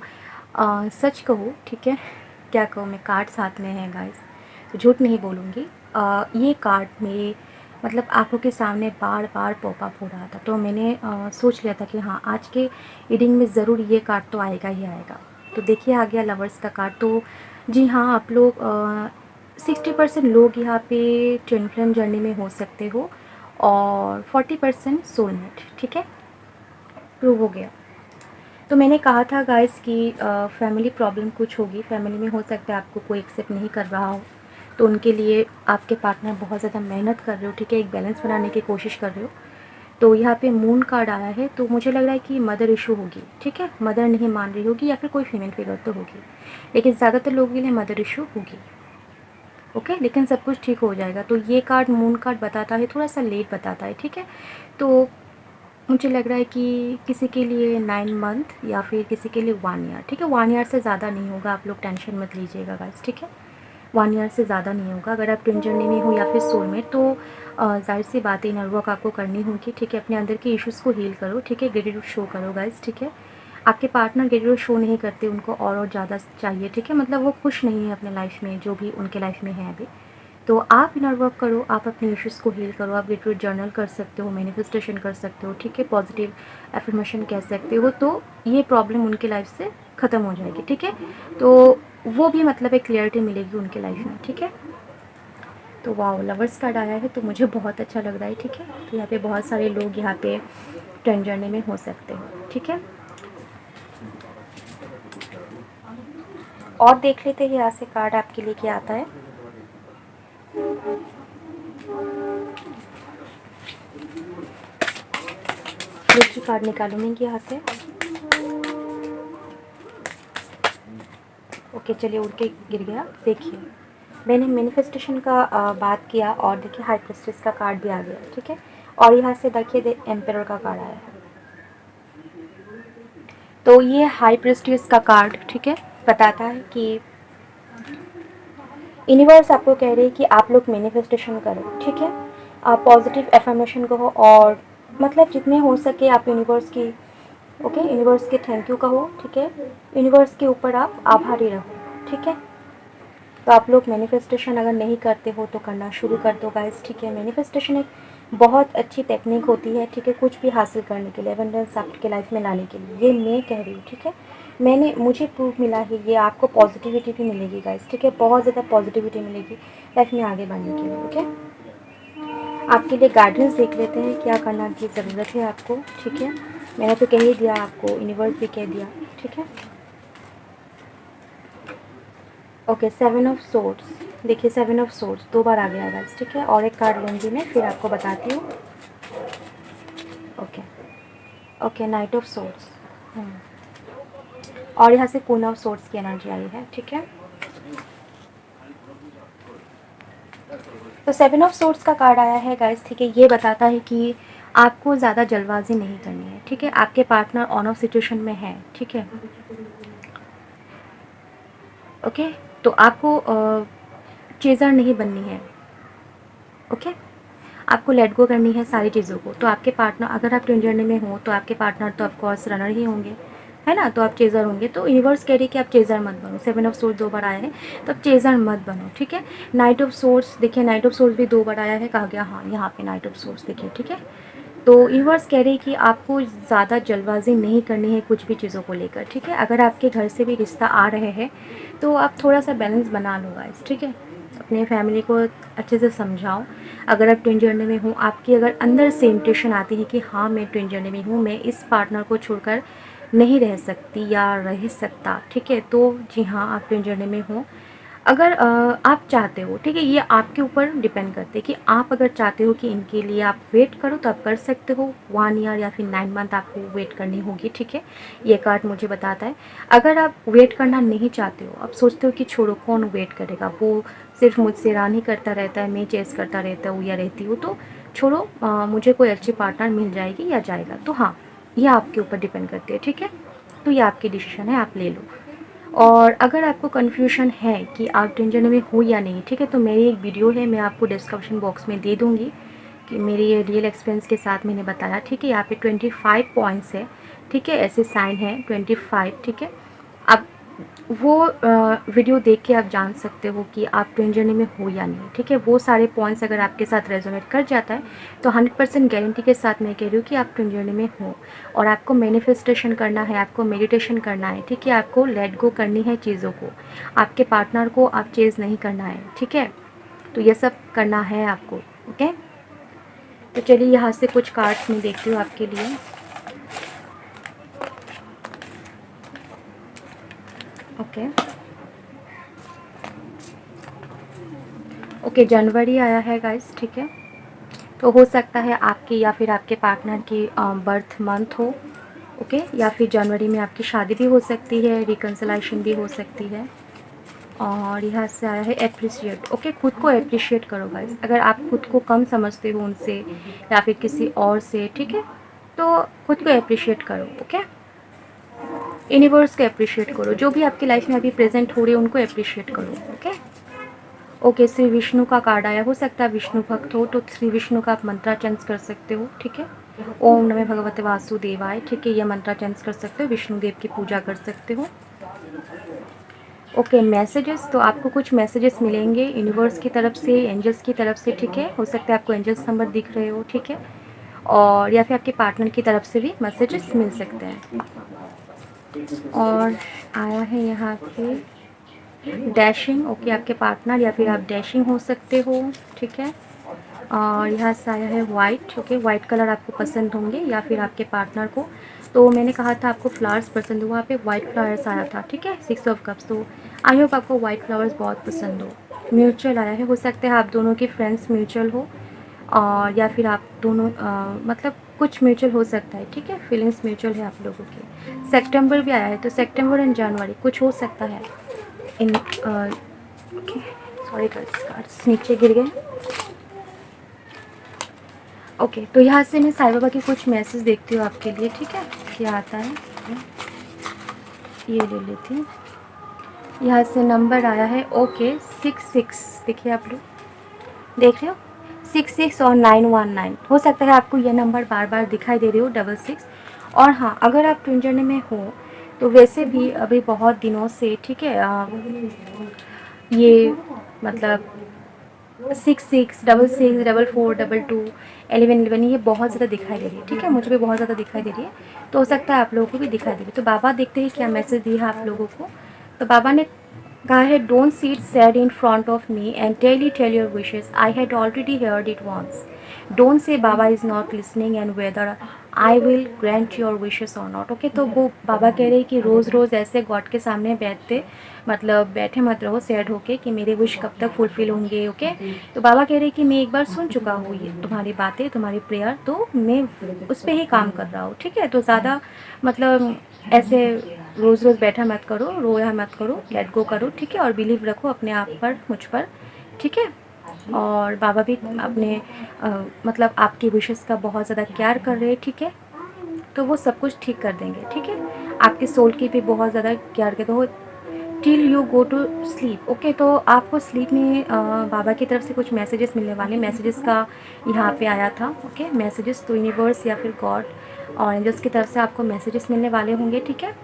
सच कहूँ, ठीक है, क्या कहूँ, मैं कार्ड साथ में है गाइस, तो झूठ नहीं बोलूँगी। ये कार्ड मेरे मतलब आंखों के सामने बार बार पॉपअप हो रहा था, तो मैंने सोच लिया था कि हाँ आज के रीडिंग में ज़रूर ये कार्ड तो आएगा ही आएगा। तो देखिए आ गया लवर्स का कार्ड। तो जी हाँ, आप लोग 60% लोग यहाँ पे ट्विन फ्लेम जर्नी में हो सकते हो और 40% सोलमेट, ठीक है, प्रूव हो गया। तो मैंने कहा था गाइस कि फैमिली प्रॉब्लम कुछ होगी, फैमिली में हो सकता है आपको कोई एक्सेप्ट नहीं कर रहा हो, तो उनके लिए आपके पार्टनर बहुत ज़्यादा मेहनत कर रहे हो, ठीक है, एक बैलेंस बनाने की कोशिश कर रहे हो। तो यहाँ पे मून कार्ड आया है, तो मुझे लग रहा है कि मदर इशू होगी, ठीक है, मदर नहीं मान रही होगी या फिर कोई फीमेल फिगर तो होगी, लेकिन ज़्यादातर लोगों के लिए मदर इशू होगी। ओके, लेकिन सब कुछ ठीक हो जाएगा। तो ये कार्ड मून कार्ड बताता है, थोड़ा सा लेट बताता है, ठीक है। तो मुझे लग रहा है कि किसी के लिए 9 मंथ या फिर किसी के लिए 1 ईयर, ठीक है। 1 ईयर से ज़्यादा नहीं होगा, आप लोग टेंशन मत लीजिएगा गाइस, ठीक है। 1 ईयर से ज़्यादा नहीं होगा। अगर आप ट्विन जर्नी में हो या फिर सोलमेट, तो ज़ाहिर सी बात है इनर वर्क आपको करनी होगी, ठीक है। अपने अंदर के इश्यूज़ को हील करो, ठीक है। ग्रेटिट्यूड शो करो गाइस, ठीक है। आपके पार्टनर ग्रेटिट्यूड शो नहीं करते, उनको और ज़्यादा चाहिए, ठीक है। मतलब वो खुश नहीं है अपने लाइफ में, जो भी उनके लाइफ में है अभी। तो आप इनर वर्क करो, आप अपने इश्यूज़ को हील करो, आप ग्रेटिट्यूड जर्नल कर सकते हो, मैनिफेस्टेशन कर सकते हो, ठीक है। पॉजिटिव एफर्मेशन कह सकते हो, तो ये प्रॉब्लम उनके लाइफ से ख़त्म हो जाएगी, ठीक है। तो वो भी मतलब एक क्लियरिटी मिलेगी उनके लाइफ में, ठीक है। तो वाओ, लवर्स कार्ड आया है, तो मुझे बहुत अच्छा लग रहा है, ठीक है। तो यहाँ पे बहुत सारे लोग यहाँ पे ट्रेन जर्नी में हो सकते हैं, ठीक है। और देख लेते हैं यहाँ से कार्ड आपके लिए क्या आता है। दूसरी कार्ड निकालूंगी यहाँ से। ओके, चलिए, उड़ के गिर गया। देखिए, मैंने मैनिफेस्टेशन का बात किया, और देखिए हाई प्रेस्टिस का कार्ड भी आ गया, ठीक है। और यहाँ से देखिए एम्परर का कार्ड आया है। तो ये हाई प्रेस्टिस का कार्ड, ठीक है, बताता है कि यूनिवर्स आपको कह रही है कि आप लोग मैनिफेस्टेशन करो, ठीक है। आप पॉजिटिव एफर्मेशन कहो, और मतलब जितने हो सके आप यूनिवर्स की, ओके, यूनिवर्स के थैंक यू कहो, ठीक है। यूनिवर्स के ऊपर आप आभारी रहो, ठीक है। तो आप लोग मैनिफेस्टेशन अगर नहीं करते हो तो करना शुरू कर दो गाइस, ठीक है। मैनिफेस्टेशन एक बहुत अच्छी टेक्निक होती है, ठीक है, कुछ भी हासिल करने के लिए, एबंडेंस आपके लाइफ में लाने के लिए। ये मैं कह रही हूँ, ठीक है। मुझे प्रूफ मिला है, ये आपको पॉजिटिविटी भी मिलेगी गाइस, ठीक है। बहुत ज़्यादा पॉजिटिविटी मिलेगी लाइफ में आगे बढ़ने के लिए, ओके। आपके लिए गाइडेंस देख लेते हैं, क्या करना की ज़रूरत है आपको, ठीक है। मैंने तो कह ही दिया आपको, यूनिवर्स भी कह दिया, ठीक है। ओके, 7 ऑफ सोर्ड्स, देखिए 7 ऑफ सोर्ड्स 2 बार आ गया गाइस, ठीक है। और एक कार्ड लूँगी मैं, फिर आपको बताती हूँ। Okay, okay, night of swords, और यहाँ से क्वीन ऑफ सोर्ड्स की एनर्जी आई है, ठीक है। तो 7 ऑफ सोर्ड्स का कार्ड आया है गाइस, ठीक है। ये बताता है कि आपको ज़्यादा जल्दबाजी नहीं करनी है, ठीक है। आपके पार्टनर ऑन ऑफ सिचुएशन में है, ठीक है। ओके, तो आपको चेज़र नहीं बननी है, ओके। आपको लेट गो करनी है सारी चीज़ों को। तो आपके पार्टनर, अगर आप ट्विन जर्नी में हो तो आपके पार्टनर तो ऑफकोर्स रनर ही होंगे, है ना। तो आप चेज़र होंगे, तो यूनिवर्स कह रही है कि आप चेज़र मत बनो। 7 ऑफ सोर्ड्स 2 बार आया है, तो आप चेज़र मत बनो, ठीक है। नाइट ऑफ सोर्ड्स, देखिए नाइट ऑफ सोर्ड्स भी 2 बार आया है, कहा गया हाँ यहाँ पे नाइट ऑफ सोर्ड्स देखिए, ठीक है। तो यूनिवर्स कह रही है कि आपको ज़्यादा जल्दबाजी नहीं करनी है कुछ भी चीज़ों को लेकर, ठीक है। अगर आपके घर से भी रिश्ता आ रहे हैं तो आप थोड़ा सा बैलेंस बना लो गाइस, ठीक है। अपने फैमिली को अच्छे से समझाओ। अगर आप ट्विन जर्नी में हो, आपकी अगर अंदर से इंट्यूशन आती है कि हाँ मैं ट्विन जर्नी में हूँ, मैं इस पार्टनर को छोड़कर नहीं रह सकती या रह सकता, ठीक है, तो जी हाँ आप ट्विन जर्नी में हो। अगर आप चाहते हो, ठीक है, ये आपके ऊपर डिपेंड करते हैं कि आप अगर चाहते हो कि इनके लिए आप वेट करो तो आप कर सकते हो। 1 ईयर या फिर 9 मंथ आपको वेट करनी होगी, ठीक है। ये कार्ड मुझे बताता है। अगर आप वेट करना नहीं चाहते हो, आप सोचते हो कि छोड़ो कौन वेट करेगा, वो सिर्फ मुझसे रानी करता रहता है, मैं चेस करता रहता हूँ या रहती हूँ, तो छोड़ो, मुझे कोई अच्छी पार्टनर मिल जाएगी या जाएगा। तो हाँ, ये आपके ऊपर डिपेंड करती है, ठीक है। तो ये आपकी डिसीजन है, आप ले लो। और अगर आपको कन्फ्यूजन है कि आप ट्विन जर्नी में हो या नहीं, ठीक है, तो मेरी एक वीडियो है, मैं आपको डिस्क्रिप्शन बॉक्स में दे दूँगी कि मेरी ये रियल एक्सपीरियंस के साथ मैंने बताया, ठीक है। यहाँ पे 25 पॉइंट्स है, ठीक है, ऐसे साइन है 25, ठीक है। अब वो वीडियो देख के आप जान सकते हो कि आप ट्विन जर्नी में हो या नहीं, ठीक है। वो सारे पॉइंट्स अगर आपके साथ रेजोनेट कर जाता है तो 100% गारंटी के साथ मैं कह रही हूँ कि आप ट्विन जर्नी में हो। और आपको मैनिफेस्टेशन करना है, आपको मेडिटेशन करना है, ठीक है। आपको लेट गो करनी है चीज़ों को, आपके पार्टनर को आप चेज़ नहीं करना है, ठीक है। तो ये सब करना है आपको, ओके। तो चलिए यहाँ से कुछ कार्ड्स मैं देखती हूँ आपके लिए। ओके, ओके, जनवरी आया है गाइस, ठीक है। तो हो सकता है आपकी या फिर आपके पार्टनर की बर्थ मंथ हो, ओके, या फिर जनवरी में आपकी शादी भी हो सकती है, रिकन्सिलेशन भी हो सकती है। और यहाँ से आया है एप्रिशिएट, ओके, खुद को एप्रिशिएट करो गाइस। अगर आप खुद को कम समझते हो उनसे या फिर किसी और से, ठीक है, तो खुद को एप्रिशिएट करो, ओके। यूनिवर्स को एप्रिशिएट करो, जो भी आपकी लाइफ में अभी प्रेजेंट हो रहे हैं उनको एप्रिशिएट करो, ओके। ओके, श्री विष्णु का कार्ड आया, हो सकता है विष्णु भक्त हो तो श्री विष्णु का आप मंत्रा चेंज कर सकते हो, ठीक है। ओम नमः भगवते वासुदेवाय, ठीक है, ये मंत्रा चेंज कर सकते हो, विष्णु देव की पूजा कर सकते हो। ओके, मैसेजेस, तो आपको कुछ मैसेजेस मिलेंगे यूनिवर्स की तरफ से, एंजल्स की तरफ से, ठीक है। हो सकता है आपको एंजल्स नंबर दिख रहे हो, ठीक है, और या फिर आपके पार्टनर की तरफ से भी मैसेजेस मिल सकते हैं। और आया है यहाँ पे डैशिंग, ओके, आपके पार्टनर या फिर आप डैशिंग हो सकते हो, ठीक है। और यहाँ से आया है वाइट, ओके, वाइट कलर आपको पसंद होंगे या फिर आपके पार्टनर को। तो मैंने कहा था आपको फ्लावर्स पसंद हो, वहाँ पे वाइट फ्लावर्स आया था, ठीक है, 6 ऑफ कप्स। तो आई होप आपको वाइट फ्लावर्स बहुत पसंद हो। म्यूचुअल आया है, हो सकता है आप दोनों के फ्रेंड्स म्यूचुअल हो, और या फिर आप दोनों मतलब कुछ म्यूचुअल हो सकता है, ठीक है, फीलिंग्स म्यूचुअल है आप लोगों की। सेप्टेम्बर भी आया है, तो सेप्टेम्बर एंड जनवरी कुछ हो सकता है इन ओके, सॉरी कार्ड्स नीचे गिर गए। ओके, तो यहाँ से मैं साईं बाबा के कुछ मैसेज देखती हूँ आपके लिए, ठीक है, क्या आता है ये ले लेती हूँ। यहाँ से नंबर आया है, ओके, 66, देखिए आप लोग देख रहे हो, 66 और 919। हो सकता है आपको ये नंबर बार बार दिखाई दे रही हो, 66। और हाँ, अगर आप ट्विन जर्नी में हो तो वैसे भी अभी बहुत दिनों से, ठीक है, ये मतलब 66, 66, 44, 22, 11, 11, ये बहुत ज़्यादा दिखाई दे रही है, ठीक है, मुझे भी बहुत ज़्यादा दिखाई दे रही है। तो हो सकता है आप लोगों को भी दिखाई दे रही है। तो बाबा देखते हैं क्या मैसेज दिया है आप लोगों को। तो बाबा ने कहा है, don't sit sad in front of me and tell your wishes, I had already heard it once. Don't say Baba is not listening and whether I will grant your wishes or not, okay. तो वो बाबा कह रहे हैं कि रोज़ रोज़ ऐसे गॉड के सामने बैठे मत रहो सैड होके कि मेरे विश कब तक फुलफिल होंगे, ओके। तो बाबा कह रहे हैं कि मैं एक बार सुन चुका हूँ ये तुम्हारी बातें, तुम्हारी प्रेयर, तो मैं उस पर ही काम कर रहा हूँ, ठीक है। तो ज़्यादा मतलब ऐसे रोज़ रोज़ बैठा मत करो, रोया मत करो, लेट गो करो, ठीक है, और बिलीव रखो अपने आप पर, मुझ पर, ठीक है। और बाबा भी अपने मतलब आपकी विशेस का बहुत ज़्यादा केयर कर रहे हैं, ठीक है। तो वो सब कुछ ठीक कर देंगे, ठीक है। आपके सोल की भी बहुत ज़्यादा केयर करते हो till you go to sleep, okay. तो आपको स्लीप में बाबा की तरफ से कुछ मैसेजेस मिलने वाले, मैसेजेस का यहाँ पे आया था, ओके, मैसेजेस तो यूनिवर्स या फिर गॉड और एंजल्स की तरफ से आपको मैसेजेस मिलने वाले होंगे, ठीक है।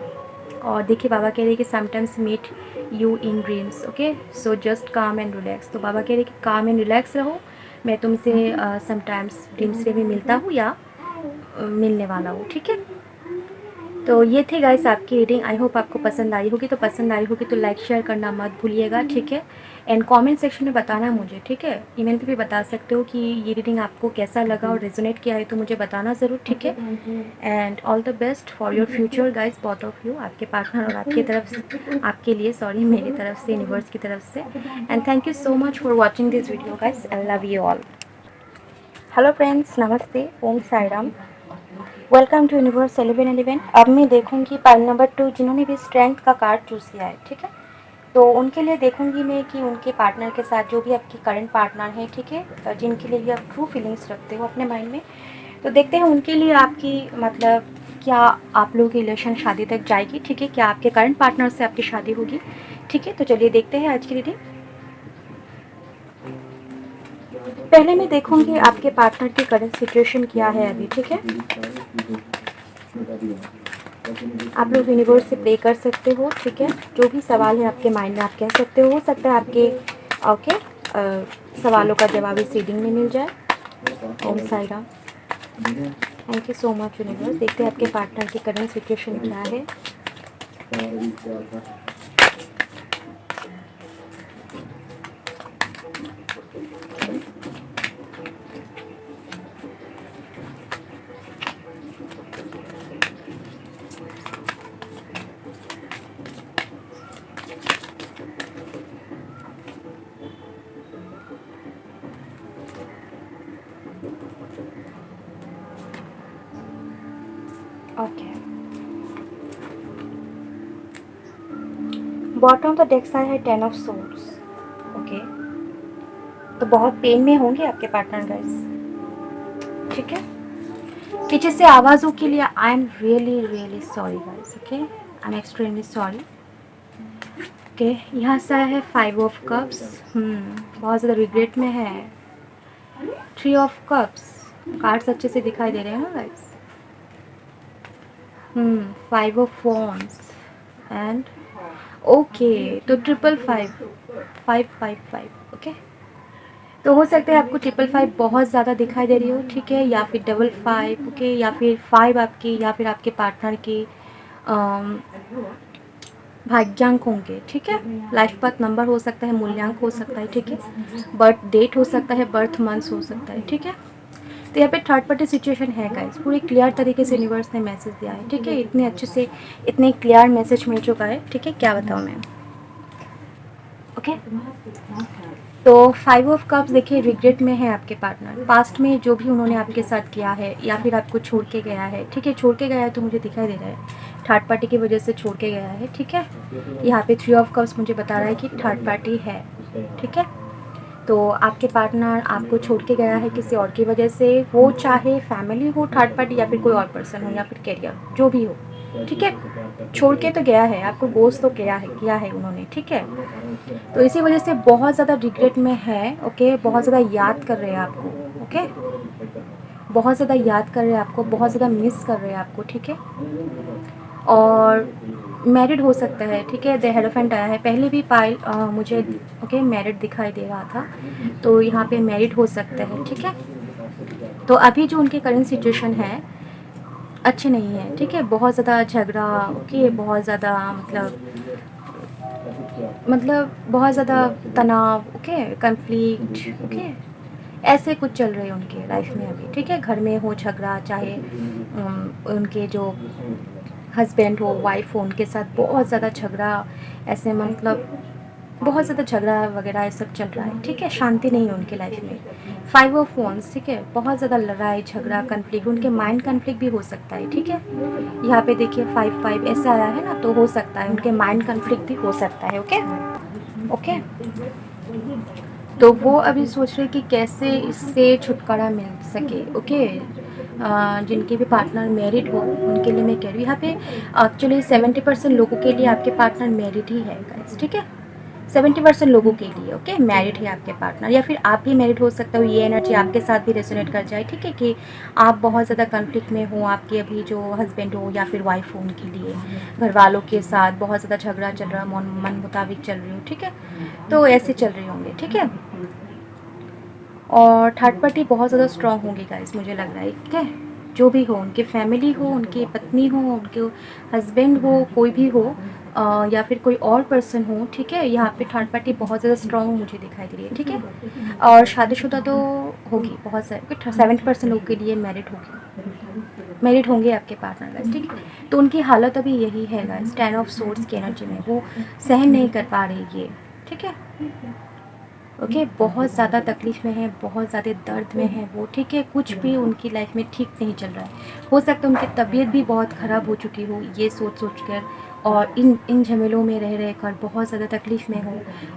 और देखिए बाबा कह रहे हैं कि sometimes meet you in dreams, okay, so just calm and relax. तो बाबा कह रहे हैं कि काम एंड रिलैक्स रहो, मैं तुमसे समटाइम्स ड्रीम्स में भी मिलता हूँ या मिलने वाला हूँ, ठीक है। तो ये थी गाइस आपकी रीडिंग, आई होप आपको पसंद आई होगी। तो पसंद आई होगी तो लाइक शेयर करना मत भूलिएगा, ठीक है। एंड कमेंट सेक्शन में बताना मुझे, ठीक है, ईमेल पे भी बता सकते हो कि ये रीडिंग आपको कैसा लगा और रेजोनेट किया है, तो मुझे बताना ज़रूर, ठीक है। And all the best for your future guys, both of you, आपके पार्टनर और आपकी तरफ से, आपके लिए, सॉरी, मेरी तरफ से, यूनिवर्स की तरफ से। And thank you so much for watching this video guys, I love you all. Hello friends, नमस्ते, Om Sai Ram, welcome to universe 1111। अब मैं देखूंगी पाइल नंबर 2 जिन्होंने भी स्ट्रेंथ का कार्ड चूज़ किया है, ठीक है। तो उनके लिए देखूंगी मैं कि उनके पार्टनर के साथ, जो भी आपकी करंट पार्टनर है, ठीक है, जिनके लिए भी आप ट्रू फीलिंग्स रखते हो अपने माइंड में, तो देखते हैं उनके लिए आपकी मतलब क्या आप लोगों की रिलेशन शादी तक जाएगी, ठीक है, क्या आपके करंट पार्टनर से आपकी शादी होगी, ठीक है। तो चलिए देखते हैं आज की रीडिंग। पहले मैं देखूंगी आपके पार्टनर की करंट सिचुएशन क्या है अभी, ठीक है। आप लोग यूनिवर्स से प्रे कर सकते हो, ठीक है, जो भी सवाल है आपके माइंड में आप कह सकते हो सकता है आपके ओके सवालों का जवाब इस रीडिंग में मिल जाए। Om Sai Ram, thank you so much universe. देखते हैं आपके पार्टनर की करंट सिचुएशन क्या है। Okay, bottom of the deck side है 10 ऑफ सोर्ड्स। ओके, तो बहुत पेन में होंगे आपके पार्टनर गाइस, ठीक है। पीछे से आवाज़ों के लिए I am really really sorry guys, okay, I am extremely sorry. Okay, यहाँ से आया है 5 ऑफ कप्स, बहुत ज़्यादा रिग्रेट में है। 3 ऑफ कप्स, कार्ड्स अच्छे से दिखाई दे रहे हैं ना guys. 5 of wands and okay, तो 555, 555, ओके। तो हो सकता है आपको 555 बहुत ज़्यादा दिखाई दे रही हो, ठीक है, या फिर 55, ओके, या फिर 5 आपकी, या फिर आपके पार्टनर की भाग्यांक होंगे, ठीक है। लाइफ पाथ नंबर हो सकता है, मूल्यांक हो सकता है, ठीक है, बर्थ डेट हो सकता है, बर्थ मंथ हो सकता है, ठीक है। तो यहाँ पे थर्ड पार्टी सिचुएशन है गाइस, पूरी क्लियर तरीके से यूनिवर्स ने मैसेज दिया है, ठीक है, इतने अच्छे से इतने क्लियर मैसेज मिल चुका है, ठीक है, क्या बताऊँ मैं, ओके। तो 5 ऑफ कप्स देखिए, रिग्रेट में है आपके पार्टनर। पास्ट में जो भी उन्होंने आपके साथ किया है या फिर आपको छोड़ के गया है, ठीक है, छोड़ के गया है तो मुझे दिखाई दे रहा है थर्ड पार्टी की वजह से छोड़ के गया है, ठीक है। यहाँ पे 3 ऑफ कप्स मुझे बता रहा है कि थर्ड पार्टी है, ठीक है। तो आपके पार्टनर आपको छोड़ के गया है किसी और की वजह से, वो चाहे फैमिली हो, थर्ड पार्टी, या फिर कोई और पर्सन हो, या फिर कैरियर, जो भी हो, ठीक है। छोड़ के तो गया है, आपको गोस्ट तो किया है उन्होंने, ठीक है। तो इसी वजह से बहुत ज़्यादा रिग्रेट में है, ओके, बहुत ज़्यादा याद कर रहे हैं आपको, ओके, बहुत ज़्यादा याद कर रहे हैं आपको, बहुत ज़्यादा मिस कर रहे हैं आपको, ठीक है। और मैरिड हो सकता है, ठीक है, द हेरोफेंट आया है, पहले भी मुझे ओके मैरिड दिखाई दे रहा था, तो यहाँ पे मैरिड हो सकता है, ठीक है। तो अभी जो उनकी करंट सिचुएशन है अच्छे नहीं है, ठीक है, बहुत ज़्यादा झगड़ा, ओके, बहुत ज़्यादा मतलब बहुत ज़्यादा तनाव, ओके, कन्फ्लिक्ट, ओके, ऐसे कुछ चल रहे हैं उनके लाइफ में अभी, ठीक है। घर में हो झगड़ा, चाहे उनके जो हस्बैंड हो, वाइफ हो, उनके साथ बहुत ज़्यादा झगड़ा, ऐसे बहुत ज़्यादा झगड़ा वगैरह ये सब चल रहा है, ठीक है, शांति नहीं है उनके लाइफ में। 5 ऑफ वॉन्ड्स, ठीक है, बहुत ज़्यादा लड़ाई झगड़ा कन्फ्लिक्ट, उनके माइंड कन्फ्लिक्ट भी हो सकता है, ठीक है। यहाँ पे देखिए 5 ऐसा आया है ना, तो हो सकता है उनके माइंड कन्फ्लिक्ट भी हो सकता है, ओके, ओके। तो वो अभी सोच रहे कि कैसे इससे छुटकारा मिल सके, ओके। जिनके भी पार्टनर मैरिड हो उनके लिए मैं कह रही हूँ, यहाँ पे एक्चुअली 70% लोगों के लिए आपके पार्टनर मैरिड ही है गाइस, ठीक है, 70% लोगों के लिए, ओके, मैरिड है आपके पार्टनर, या फिर आप भी मैरिड हो सकते हो, ये एनर्जी आपके साथ भी रेजोनेट कर जाए, ठीक है, कि आप बहुत ज़्यादा कन्फ्लिक्ट में हो, आपके अभी जो हस्बैंड हो या फिर वाइफ हो उनके लिए, घर वालों के साथ बहुत ज़्यादा झगड़ा चल रहा है, मन मुताबिक चल रही हो, ठीक है, तो ऐसे चल रहे होंगे, ठीक है। और थर्ड पार्टी बहुत ज़्यादा स्ट्रॉन्ग होंगी गाइस, मुझे लग रहा है, ठीक है, जो भी हो, उनकी फैमिली हो, उनकी पत्नी हो, उनके हस्बैंड हो, कोई भी हो, या फिर कोई और पर्सन हो, ठीक है, यहाँ पे थर्ड पार्टी बहुत ज़्यादा स्ट्रॉन्ग मुझे दिखाई दे रही है, ठीक है। और शादीशुदा तो होगी बहुत सारे, 70% लोगों के लिए मैरिड होंगे आपके पार्टनर गाइस, ठीक है। तो उनकी हालत अभी यही है गाइस, 10 ऑफ सोर्ड्स की एनर्जी में, वो सहन नहीं कर पा रही ये, ठीक है, ओके, बहुत ज़्यादा तकलीफ़ में है, बहुत ज़्यादा दर्द में है वो, ठीक है, कुछ भी उनकी लाइफ में ठीक नहीं चल रहा है, हो सकता है उनकी तबीयत भी बहुत ख़राब हो चुकी हो ये सोच कर, और इन झमेलों में रह कर बहुत ज़्यादा तकलीफ़ में हो,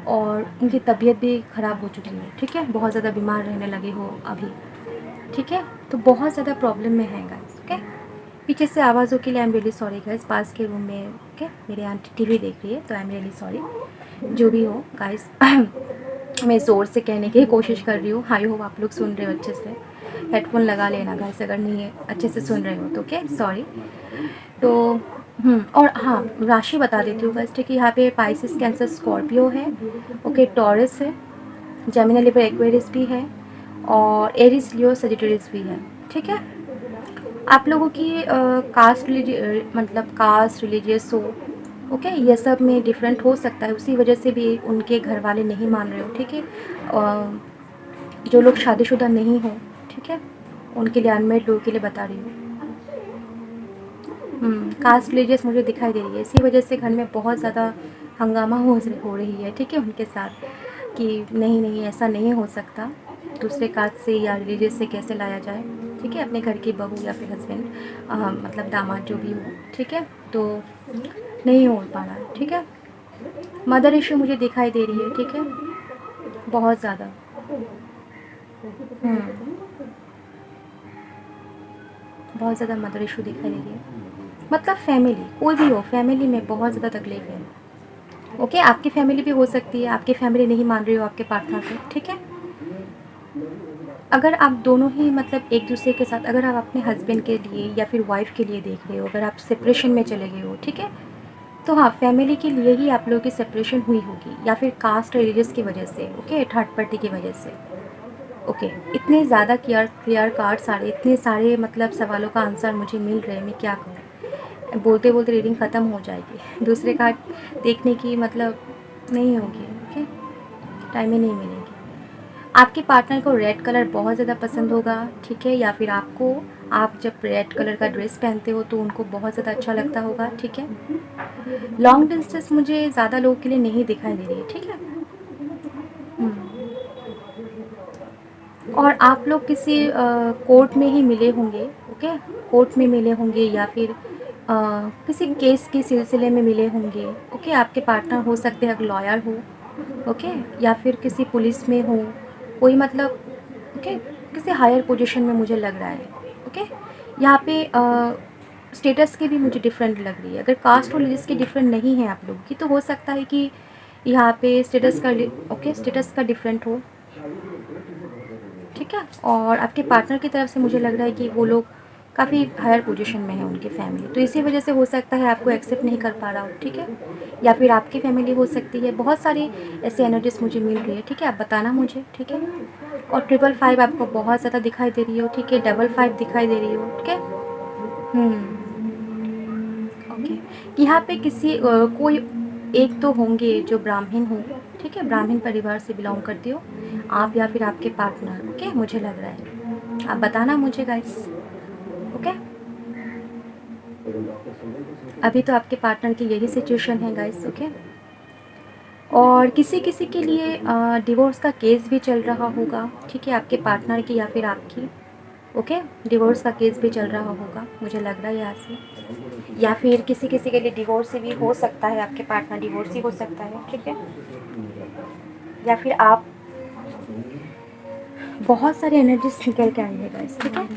और उनकी तबीयत भी ख़राब हो चुकी है, ठीक है, बहुत ज़्यादा बीमार रहने लगे हो अभी, ठीक है। तो बहुत ज़्यादा प्रॉब्लम में है गाइस, ओके। पीछे से आवाज़ों के लिए I am really sorry guys, पास के रूम में, ओके, मेरे आंटी टीवी देख रही है, तो आई एम रियली सॉरी, जो भी हो गाइस। मैं ज़ोर से कहने की कोशिश कर रही हूँ, आई होप आप लोग सुन रहे हो अच्छे से, हेडफोन लगा लेना गाइस अगर नहीं है अच्छे से सुन रहे हो तो, ओके, सॉरी। तो और हाँ, राशि बता देती हूँ गाइस, ठीक है, यहाँ पे पाइसिस, कैंसर, स्कॉर्पियो है, ओके, टॉरस है, जेमिनी, लिबर, एक्वेरियस भी है, और एरिस, लियो, सजिटेरियस भी है, ठीक है। आप लोगों की कास्ट रिलीजियस हो, ओके, ये सब में डिफरेंट हो सकता है, उसी वजह से भी उनके घर वाले नहीं मान रहे हो, ठीक है। जो लोग शादीशुदा नहीं हो, ठीक है, उनके लिए, अनमेरिड लोगों के लिए बता रही हूँ। कास्ट रिलीजियस मुझे दिखाई दे रही है, इसी वजह से घर में बहुत ज़्यादा हंगामा हो रही है, ठीक है, उनके साथ, कि नहीं नहीं ऐसा नहीं हो सकता, दूसरे कास्ट से या रिलीजियस से कैसे लाया जाए, ठीक है, अपने घर की बहू या फिर हस्बैंड, मतलब दामाद जो भी हो, ठीक है, तो नहीं हो पा रहा है, ठीक है। मदर इशू मुझे दिखाई दे रही है, ठीक है, बहुत ज़्यादा। बहुत ज़्यादा मदर इशू दिखाई दे रही है, मतलब फैमिली कोई भी हो, फैमिली में बहुत ज़्यादा तकलीफ है। ओके, आपकी फैमिली भी हो सकती है, आपकी फैमिली नहीं मान रही हो आपके पार्टनर को, ठीक है। अगर आप दोनों ही मतलब एक दूसरे के साथ, अगर आप अपने हस्बैंड के लिए या फिर वाइफ के लिए देख रहे हो, अगर आप सेपरेशन में चले गए हो, ठीक है, तो हाँ, फैमिली के लिए ही आप लोगों की सेपरेशन हुई होगी, या फिर कास्ट रिलीजियस की वजह से, ओके, थर्ड पार्टी की वजह से। ओके, इतने ज़्यादा क्लियर कार्ड सारे, इतने सारे मतलब सवालों का आंसर मुझे मिल रहे हैं, मैं क्या करूँ, बोलते बोलते रीडिंग ख़त्म हो जाएगी, दूसरे कार्ड देखने की मतलब नहीं होगी, ओके, टाइम ही नहीं मिलेगी। आपके पार्टनर को रेड कलर बहुत ज़्यादा पसंद होगा, ठीक है, या फिर आपको, आप जब रेड कलर का ड्रेस पहनते हो तो उनको बहुत ज़्यादा अच्छा लगता होगा, ठीक है। लॉन्ग डिस्टेंस मुझे ज़्यादा लोगों के लिए नहीं दिखाई दे रही है, ठीक है। और आप लोग किसी कोर्ट में ही मिले होंगे, ओके, कोर्ट में मिले होंगे या फिर किसी केस के सिलसिले में मिले होंगे, ओके। आपके पार्टनर हो सकते हैं लॉयर हो, ओके, या फिर किसी पुलिस में हो, कोई मतलब, ओके, किसी हायर पोजीशन में मुझे लग रहा है, ओके। यहाँ पे स्टेटस की भी मुझे डिफरेंट लग रही है, अगर कास्ट और रिलीज की डिफरेंट नहीं है आप लोगों की, तो हो सकता है कि यहाँ पे स्टेटस का, ओके, स्टेटस का डिफरेंट हो, ठीक है। और आपके पार्टनर की तरफ से मुझे लग रहा है कि वो लोग काफ़ी हायर पोजीशन में है उनकी फैमिली, तो इसी वजह से हो सकता है आपको एक्सेप्ट नहीं कर पा रहा हो, ठीक है, या फिर आपकी फैमिली हो सकती है, बहुत सारी ऐसी एनर्जीज मुझे मिल रही है, ठीक है, आप बताना मुझे, ठीक है। और 555 आपको बहुत ज़्यादा दिखाई दे रही हो, ठीक है, 55 दिखाई दे रही हो, ठीक है। ओके, यहाँ पे किसी कोई एक तो होंगे जो ब्राह्मण हो, ठीक है, ब्राह्मण परिवार से बिलोंग करते हो आप या फिर आपके पार्टनर, ओके, मुझे लग रहा है, आप बताना मुझे गाइस, ओके। अभी तो आपके पार्टनर की यही सिचुएशन है गाइस, ओके। और किसी किसी के लिए डिवोर्स का केस भी चल रहा होगा, ठीक है, आपके पार्टनर की या फिर आपकी, ओके, डिवोर्स का केस भी चल रहा होगा, मुझे लग रहा है यहाँ से, या फिर किसी किसी के लिए डिवोर्स भी हो सकता है, आपके पार्टनर डिवोर्स ही हो सकता है, ठीक है, या फिर आप, बहुत सारे एनर्जीज निकल के आई है गाइस, ठीक है।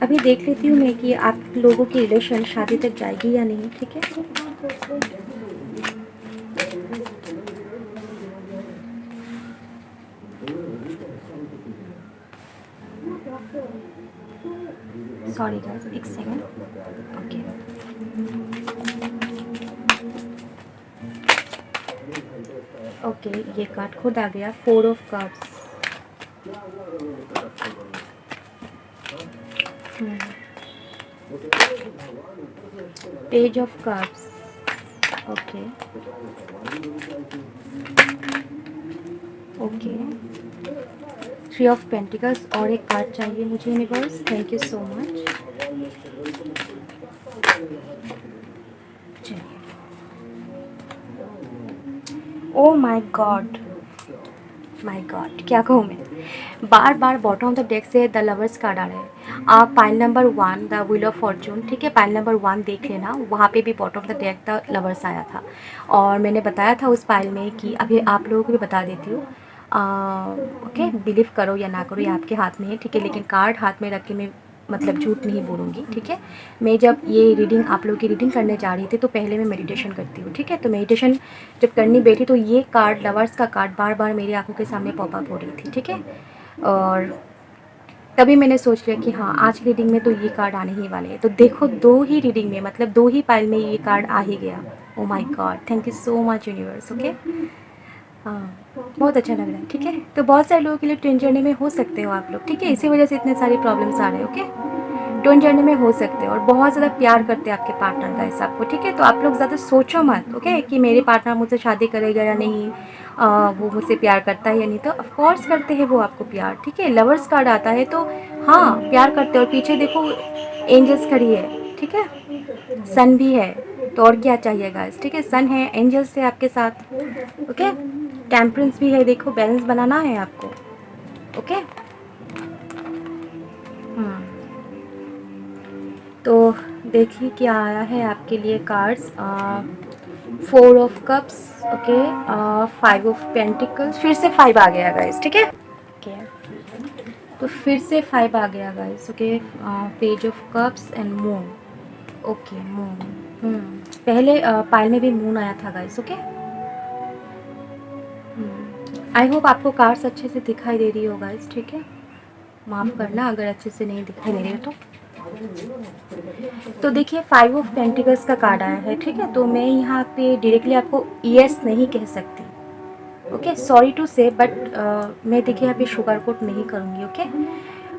अभी देख लेती हूँ मैं कि आप लोगों की रिलेशन शादी तक जाएगी या नहीं, ठीक है। सॉरी गाइस, एक सेकेंड, ओके। ओके, ये कार्ड खुद आ गया, 4 of cups, page of cups, okay, okay, 3 of pentacles, और एक कार्ड चाहिए मुझे universe, thank you so much. Oh my God, my God, क्या कहूँ मैं, बार बार बॉटम ऑफ द डेक से द लवर्स कार्ड आ रहे हैं। आप pile number 1 the wheel of Fortune, ठीक है, पाइल नंबर 1 देख लेना, वहाँ पे भी bottom of the deck the lovers आया था, और मैंने बताया था उस पाइल में कि अभी आप लोगों को भी बता देती हूँ, ओके, बिलीव करो या ना करो ये आपके हाथ में है, ठीक है, लेकिन कार्ड हाथ में रख के मैं मतलब झूठ नहीं बोलूँगी, ठीक है। मैं जब ये रीडिंग आप लोगों की रीडिंग करने जा रही थी तो पहले मैं मेडिटेशन करती हूँ, ठीक है, तो मेडिटेशन जब करनी बैठी तो ये कार्ड, लवर्स का कार्ड, बार बार मेरी आंखों के सामने पॉपअप हो रही थी, ठीक है। और तभी मैंने सोच लिया कि हाँ, आज की रीडिंग में तो ये कार्ड आने ही वाले हैं, तो देखो 2 ही रीडिंग में, मतलब 2 ही पाइल में ये कार्ड आ ही गया। Oh my God, thank you so much universe, okay. हाँ, बहुत अच्छा लग रहा है, ठीक है। तो बहुत सारे लोगों के लिए ट्विन जर्नी में हो सकते हो आप लोग, ठीक है, इसी वजह से इतने सारे प्रॉब्लम्स आ रहे हैं, ओके। ट्विन जर्नी में हो सकते हो, और बहुत ज़्यादा प्यार करते हैं आपके पार्टनर गाइस आपको, ठीक है। तो आप लोग ज़्यादा सोचो मत, ओके, कि मेरे पार्टनर मुझसे शादी करेगा या नहीं, वो मुझसे प्यार करता है या नहीं, तो ऑफकोर्स करते हैं वो आपको प्यार, ठीक है। लवर्स कार्ड आता है तो हाँ, प्यार करते हैं, और पीछे देखो एंजल्स खड़ी है, ठीक है, सन भी है, तो और क्या चाहिए गाइस, ठीक है, सन है, एंजल्स है आपके साथ, ओके। टेम्परेंस भी है, देखो बैलेंस बनाना है आपको, ओके। तो देखिए क्या आया है आपके लिए cards. 4 of cups, okay, 5 of pentacles, फिर से 5 आ गया गाइस, ठीक है। ओके, तो फिर से 5 आ गया guys, okay. Page of cups and moon, okay moon. पहले पाइल में भी मून आया था गाइस, ओके। आई होप आपको कार्ड्स अच्छे से दिखाई दे रही हो गाइस, ठीक है। माफ़ करना अगर अच्छे से नहीं दिखाई दे रही हो तो देखिए 5 ऑफ पेंटिकल्स का कार्ड आया है, ठीक है। तो मैं यहाँ पे डायरेक्टली आपको यस नहीं कह सकती, ओके, सॉरी टू से, बट मैं देखिए यहाँ पे शुगर कोट नहीं करूँगी, ओके।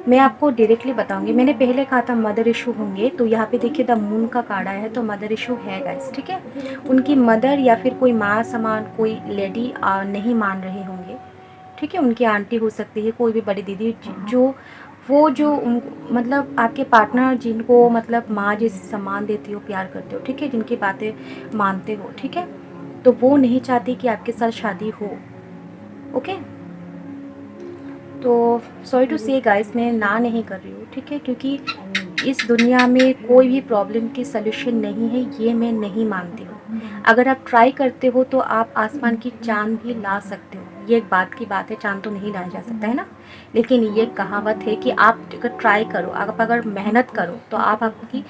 मैं आपको डायरेक्टली बताऊंगी। मैंने पहले कहा था मदर इशू होंगे, तो यहाँ पे देखिए द मून का कार्ड आया है, तो मदर इशू है गाइस, ठीक है। उनकी मदर या फिर कोई माँ समान कोई लेडी नहीं मान रहे होंगे, ठीक है। उनकी आंटी हो सकती है, कोई भी बड़ी दीदी, जो वो जो उन मतलब आपके पार्टनर जिनको मतलब माँ जैसे सम्मान देती हो, प्यार करते हो, ठीक है, जिनकी बातें मानते हो, ठीक है, तो वो नहीं चाहती कि आपके साथ शादी हो, ओके। तो सॉरी टू से गाइस, मैं ना नहीं कर रही हूँ, ठीक है, क्योंकि इस दुनिया में कोई भी प्रॉब्लम की सलूशन नहीं है, ये मैं नहीं मानती हूँ। अगर आप ट्राई करते हो तो आप आसमान की चांद भी ला सकते हो, ये एक बात की बात है, चांद तो नहीं लाया जा सकता है ना, लेकिन ये कहावत है कि आप अगर ट्राई करो, आप अगर मेहनत करो तो आप आपकी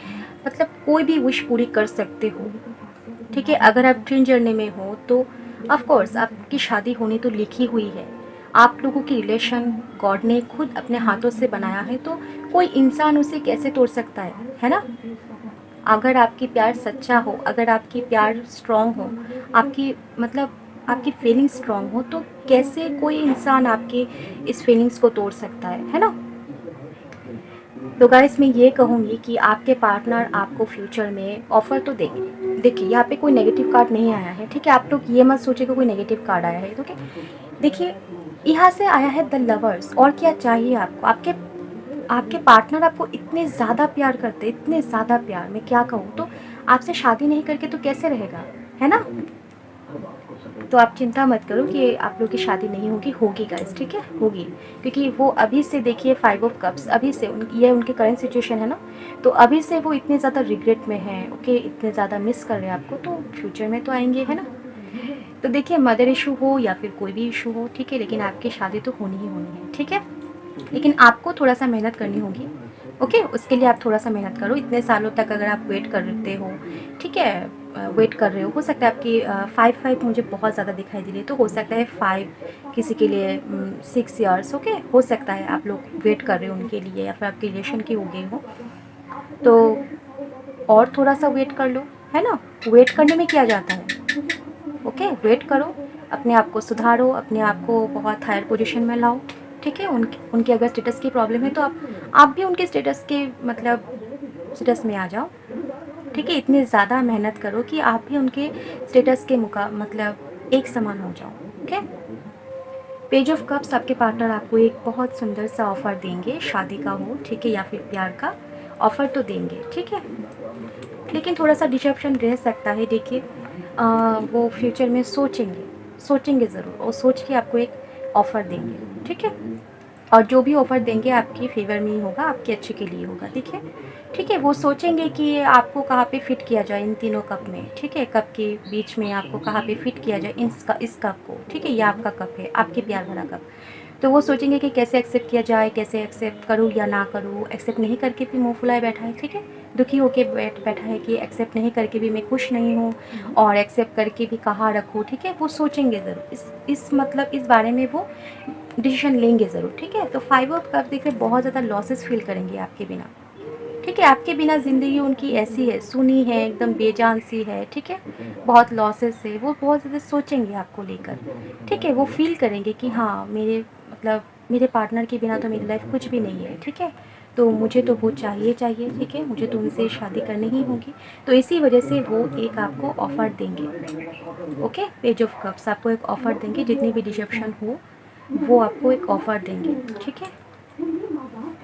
मतलब कोई भी विश पूरी कर सकते हो, ठीक है। अगर आप ट्विन जर्नी में हो तो ऑफ कोर्स आपकी शादी होनी तो लिखी हुई है। आप लोगों की रिलेशन गॉड ने खुद अपने हाथों से बनाया है, तो कोई इंसान उसे कैसे तोड़ सकता है ना। अगर आपकी प्यार सच्चा हो, अगर आपकी प्यार स्ट्रॉन्ग हो, आपकी मतलब आपकी फीलिंग स्ट्रॉन्ग हो, तो कैसे कोई इंसान आपके इस फीलिंग्स को तोड़ सकता है ना। तो गाइस मैं ये कहूँगी कि आपके पार्टनर आपको फ्यूचर में ऑफ़र तो देंगे। देखिए यहाँ पे कोई नेगेटिव कार्ड नहीं आया है, ठीक है। आप लोग ये मत सोचिए कि कोई नेगेटिव कार्ड आया है, ठीक है। देखिए यहाँ से आया है द लवर्स, और क्या चाहिए आपको। आपके आपके पार्टनर आपको इतने ज़्यादा प्यार करते, इतने ज़्यादा प्यार, मैं क्या कहूँ, तो आपसे शादी नहीं करके तो कैसे रहेगा, है ना। तो आप चिंता मत करो कि आप लोग की शादी नहीं होगी, होगी गाइस, ठीक है, होगी। क्योंकि वो अभी से देखिए 5 ऑफ कप्स, अभी से ये उनकी करंट सिचुएशन है ना, तो अभी से वो इतने ज़्यादा रिग्रेट में हैं, ओके, इतने ज़्यादा मिस कर रहे हैं आपको, तो फ्यूचर में तो आएंगे, है ना। तो देखिए मदर इशू हो या फिर कोई भी इशू हो, ठीक है, लेकिन आपकी शादी तो होनी ही होनी है, ठीक है। लेकिन आपको थोड़ा सा मेहनत करनी होगी, ओके। उसके लिए आप थोड़ा सा मेहनत करो। इतने सालों तक अगर आप वेट करते हो, ठीक है, वेट कर रहे हो सकता है आपकी 5 मुझे बहुत ज़्यादा दिखाई दे रही है, तो हो सकता है 5 किसी के लिए 6 ईयर्स, ओके, हो सकता है आप लोग वेट कर रहे हो उनके लिए, या फिर आपके रिलेशन की हो गई हो, तो और थोड़ा सा वेट कर लो, है ना। वेट करने में क्या जाता है, ओके, वेट करो, अपने आप को सुधारो, अपने आप को बहुत हायर पोजीशन में लाओ, ठीक है। उनके अगर स्टेटस की प्रॉब्लम है तो आप भी उनके स्टेटस के मतलब स्टेटस में आ जाओ, ठीक है। इतनी ज़्यादा मेहनत करो कि आप भी उनके स्टेटस के मतलब एक समान हो जाओ, ओके। पेज ऑफ कप्स, आपके पार्टनर आपको एक बहुत सुंदर सा ऑफ़र देंगे, शादी का हो, ठीक है, या फिर प्यार का ऑफ़र तो देंगे, ठीक है। लेकिन थोड़ा सा डिसेप्शन रह सकता है, देखिए वो फ्यूचर में सोचेंगे ज़रूर, और सोच के आपको एक ऑफ़र देंगे, ठीक है। और जो भी ऑफ़र देंगे आपके फेवर में ही होगा, आपके अच्छे के लिए होगा, ठीक है। वो सोचेंगे कि आपको कहाँ पे फिट किया जाए इन तीनों कप में, ठीक है, कप के बीच में आपको कहाँ पे फिट किया जाए इस कप को, ठीक है। ये आपका कप है, आपके प्यार भरा कप, तो वो सोचेंगे कि कैसे एक्सेप्ट किया जाए, कैसे एक्सेप्ट करूँ या ना करूँ। एक्सेप्ट नहीं करके भी मुँह फुलाए बैठा है, ठीक है, दुखी होके बैठा है कि एक्सेप्ट नहीं करके भी मैं खुश नहीं हूँ, और एक्सेप्ट करके भी कहाँ रखूँ, ठीक है। वो सोचेंगे ज़रूर इस मतलब इस बारे में वो डिसीजन लेंगे ज़रूर, ठीक है। तो 5 ऑफ कप देखिए बहुत ज़्यादा लॉसेस फील करेंगे आपके बिना, ठीक है। आपके बिना ज़िंदगी उनकी ऐसी है, सुनी है, एकदम बेजान सी है, ठीक है, बहुत लॉसेस है। वो बहुत ज़्यादा सोचेंगे आपको लेकर, ठीक है। वो फील करेंगे कि हाँ मेरे मतलब मेरे पार्टनर के बिना तो मेरी लाइफ कुछ भी नहीं है, ठीक है। तो मुझे तो वो चाहिए, ठीक है, मुझे तो उनसे शादी करनी ही होगी। तो इसी वजह से वो एक आपको ऑफ़र देंगे, ओके। पेज ऑफ कप्स आपको एक ऑफ़र देंगे, जितनी भी डिसेप्शन हो वो आपको एक ऑफ़र देंगे, ठीक है,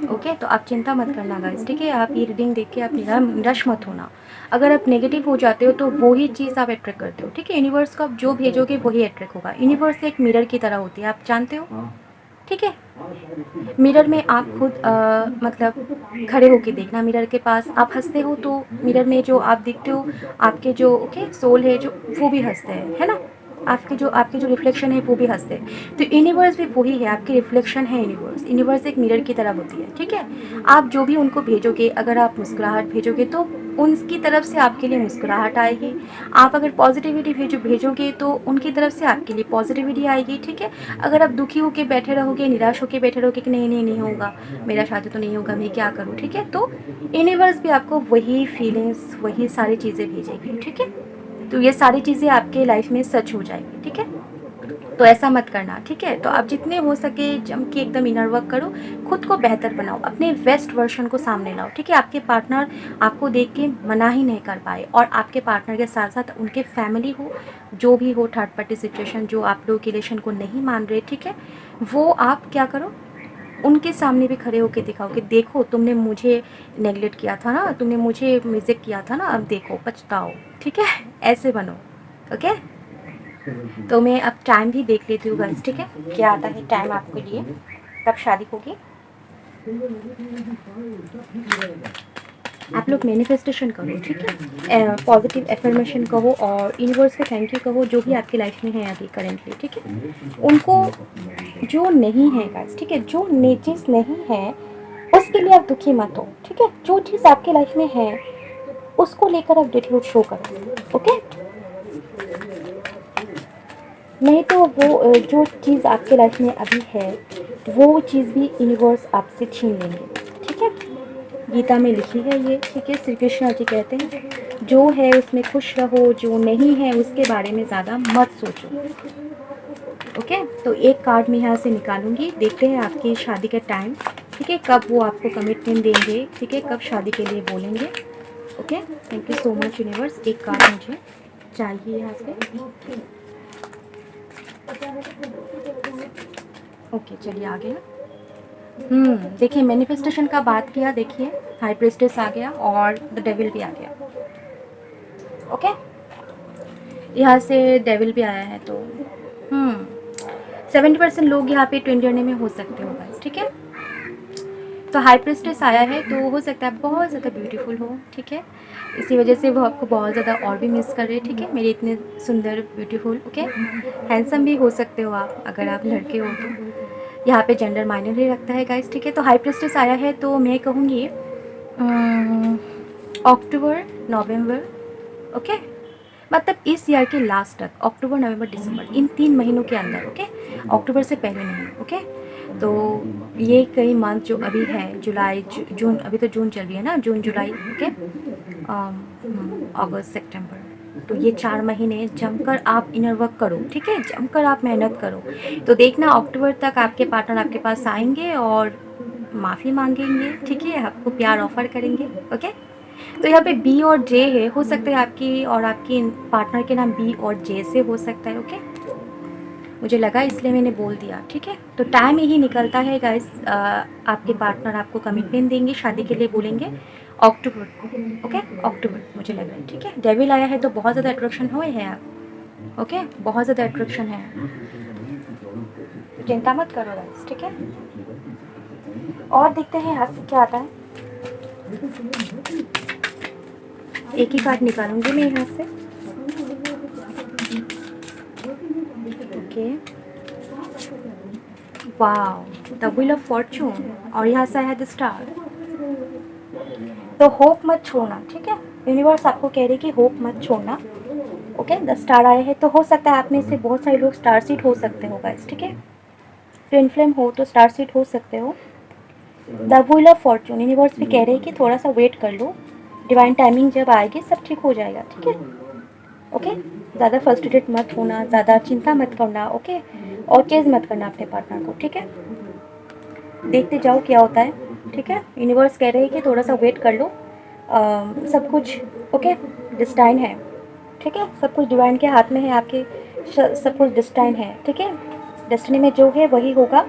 ओके। तो आप चिंता मत करना गाइस, ठीक है। आप ये रीडिंग देख के आप निराश मत होना। अगर आप नेगेटिव हो जाते हो तो वही चीज़ आप अट्रैक्ट करते हो, ठीक है। यूनिवर्स को आप जो भेजोगे वही अट्रैक्ट होगा। यूनिवर्स एक मिरर की तरह होती है, आप जानते हो, ठीक है। मिरर में आप खुद मतलब खड़े होके देखना, मिरर के पास आप हँसते हो तो मिरर में जो आप दिखते हो, आपके जो सोल है जो, वो भी हँसते हैं, है ना? आपके जो रिफ्लेक्शन है वो भी हँसते हैं। तो यूनिवर्स भी वही है, आपकी रिफ्लेक्शन है यूनिवर्स। यूनिवर्स एक मिरर की तरह होती है, ठीक है? आप जो भी उनको भेजोगे, अगर आप मुस्कुराहट भेजोगे तो उनकी तरफ से आपके लिए मुस्कुराहट आएगी। आप अगर पॉजिटिविटी भेजोगे तो उनकी तरफ से आपके लिए पॉजिटिविटी आएगी, ठीक है? अगर आप दुखी होकर बैठे रहोगे, निराश होकर बैठे रहोगे कि नहीं नहीं नहीं होगा, मेरा शादी तो नहीं होगा, मैं क्या करूँ, ठीक है? तो यूनिवर्स भी आपको वही फीलिंग्स, वही सारी चीज़ें भेजेगी, ठीक है? तो ये सारी चीज़ें आपके लाइफ में सच हो जाएगी, ठीक है? तो ऐसा मत करना, ठीक है? तो आप जितने हो सके जम के एकदम इनर वर्क करो, खुद को बेहतर बनाओ, अपने बेस्ट वर्जन को सामने लाओ, ठीक है? आपके पार्टनर आपको देख के मना ही नहीं कर पाए, और आपके पार्टनर के साथ साथ उनके फैमिली हो, जो भी हो, थर्ड पार्टी सिचुएशन जो आप लोग के रिलेशन को नहीं मान रहे, ठीक है? वो आप क्या करो, उनके सामने भी खड़े होकर दिखाओ कि देखो तुमने मुझे नेगलेक्ट किया था ना, तुमने मुझे मिसेक्ट किया था ना, अब देखो पछताओ, ठीक है? ऐसे बनो, ओके? तो मैं अब टाइम भी देख लेती हूँ गाइस, ठीक है? क्या आता है टाइम आपके लिए, कब शादी होगी? आप लोग मैनिफेस्टेशन करो, ठीक है? पॉजिटिव एफर्मेशन कहो और यूनिवर्स को थैंक यू कहो, जो भी आपकी लाइफ में है अभी करेंटली, ठीक है? उनको जो नहीं है गाइस, ठीक है? जो चीज़ नहीं है उसके लिए आप दुखी मत हो, ठीक है? जो चीज़ आपकी लाइफ में है उसको लेकर आप ग्रेटिट्यूड शो करो, ओके? नहीं तो वो जो चीज़ आपके लाइफ में अभी है वो चीज़ भी यूनिवर्स आपसे छीन लेंगे, ठीक है? गीता में लिखी है ये, ठीक है? श्री कृष्ण जी कहते हैं जो है उसमें खुश रहो, जो नहीं है उसके बारे में ज़्यादा मत सोचो, ओके? तो एक कार्ड मैं यहाँ से निकालूंगी, देखते हैं आपकी शादी का टाइम, ठीक है? कब वो आपको कमिटमेंट देंगे, ठीक है? कब शादी के लिए बोलेंगे, okay? Thank you so much universe. एक कार्ड मुझे चाहिए यहाँ से, ओके चलिए आ गया। देखिए मैनिफेस्टेशन का बात किया, देखिए हाई प्रीस्टेस आ गया और द डेविल भी आ गया, ओके? यहाँ से डेविल भी आया है, तो 70% लोग यहाँ पे ट्विन जर्नी में हो सकते हो गाइस, ठीक है? तो हाई प्रीस्टेस आया है तो हो सकता है बहुत ज़्यादा ब्यूटीफुल हो, ठीक है? इसी वजह से वो आपको बहुत ज़्यादा और भी मिस कर रहे हैं, ठीक है? मेरे इतने सुंदर ब्यूटीफुल, ओके? हैंडसम भी हो सकते हो आप अगर आप लड़के हो तो, यहाँ पे जेंडर मायने नहीं रखता है गाइस, ठीक है? तो हाई प्रीस्टेस आया है तो मैं कहूँगी अक्टूबर नवंबर, ओके? मतलब इस ईयर के लास्ट तक, अक्टूबर नवंबर दिसंबर, इन 3 महीनों के अंदर, ओके? अक्टूबर से पहले नहीं, ओके? तो ये कई मंथ जो अभी है, जुलाई जून, अभी तो जून चल रही है ना, जून जुलाई, ओके? अगस्त सितंबर, तो ये 4 महीने जमकर आप इनर वर्क करो, ठीक है? जमकर आप मेहनत करो, तो देखना अक्टूबर तक आपके पार्टनर आपके पास आएंगे और माफ़ी मांगेंगे, ठीक है? आपको प्यार ऑफर करेंगे, ओके? तो यहाँ पे बी और जे है, हो सकता है आपकी और आपकी पार्टनर के नाम बी और जे से हो सकता है, ओके? मुझे लगा इसलिए मैंने बोल दिया, ठीक है? तो टाइम यही निकलता है गाइस, आपके पार्टनर आपको कमिटमेंट देंगे, शादी के लिए बोलेंगे अक्टूबर को, ओके? अक्टूबर मुझे लग रहा है, ठीक है? डेविल आया है तो बहुत ज़्यादा अट्रैक्शन हुए हैं आप, ओके? बहुत ज़्यादा अट्रैक्शन है, चिंता मत करो गाइस, ठीक है? और देखते हैं यहाँ से क्या आता है, एक ही कार्ड निकालूंगी मैं यहाँ से, okay? Wow, the wheel of Fortune, और यहाँ से है द स्टार। तो होप मत छोड़ना, ठीक है? यूनिवर्स आपको कह रही है कि होप मत छोड़ना, ओके? द स्टार आए हैं तो हो सकता है आप में से बहुत सारे लोग स्टार सीट हो सकते हो गाइस, ठीक है? ट्विन फ्लेम हो तो स्टार सीट हो सकते हो। The wheel of Fortune, universe भी कह रहे हैं कि थोड़ा सा वेट कर लो, डिवाइन टाइमिंग जब आएगी सब ठीक हो जाएगा, ठीक है? ओके? ज़्यादा फ्रस्ट्रेटेड मत होना, ज़्यादा चिंता मत करना, ओके? और चेज़ मत करना अपने पार्टनर को, ठीक है? देखते जाओ क्या होता है, ठीक है? यूनिवर्स कह रहे हैं कि थोड़ा सा वेट कर लो, सब कुछ ओके डिस्टाइन है, ठीक है? सब कुछ डिवाइन के हाथ में है आपके, सब कुछ डिस्टाइन है, ठीक है? डेस्टिनी में जो है वही होगा,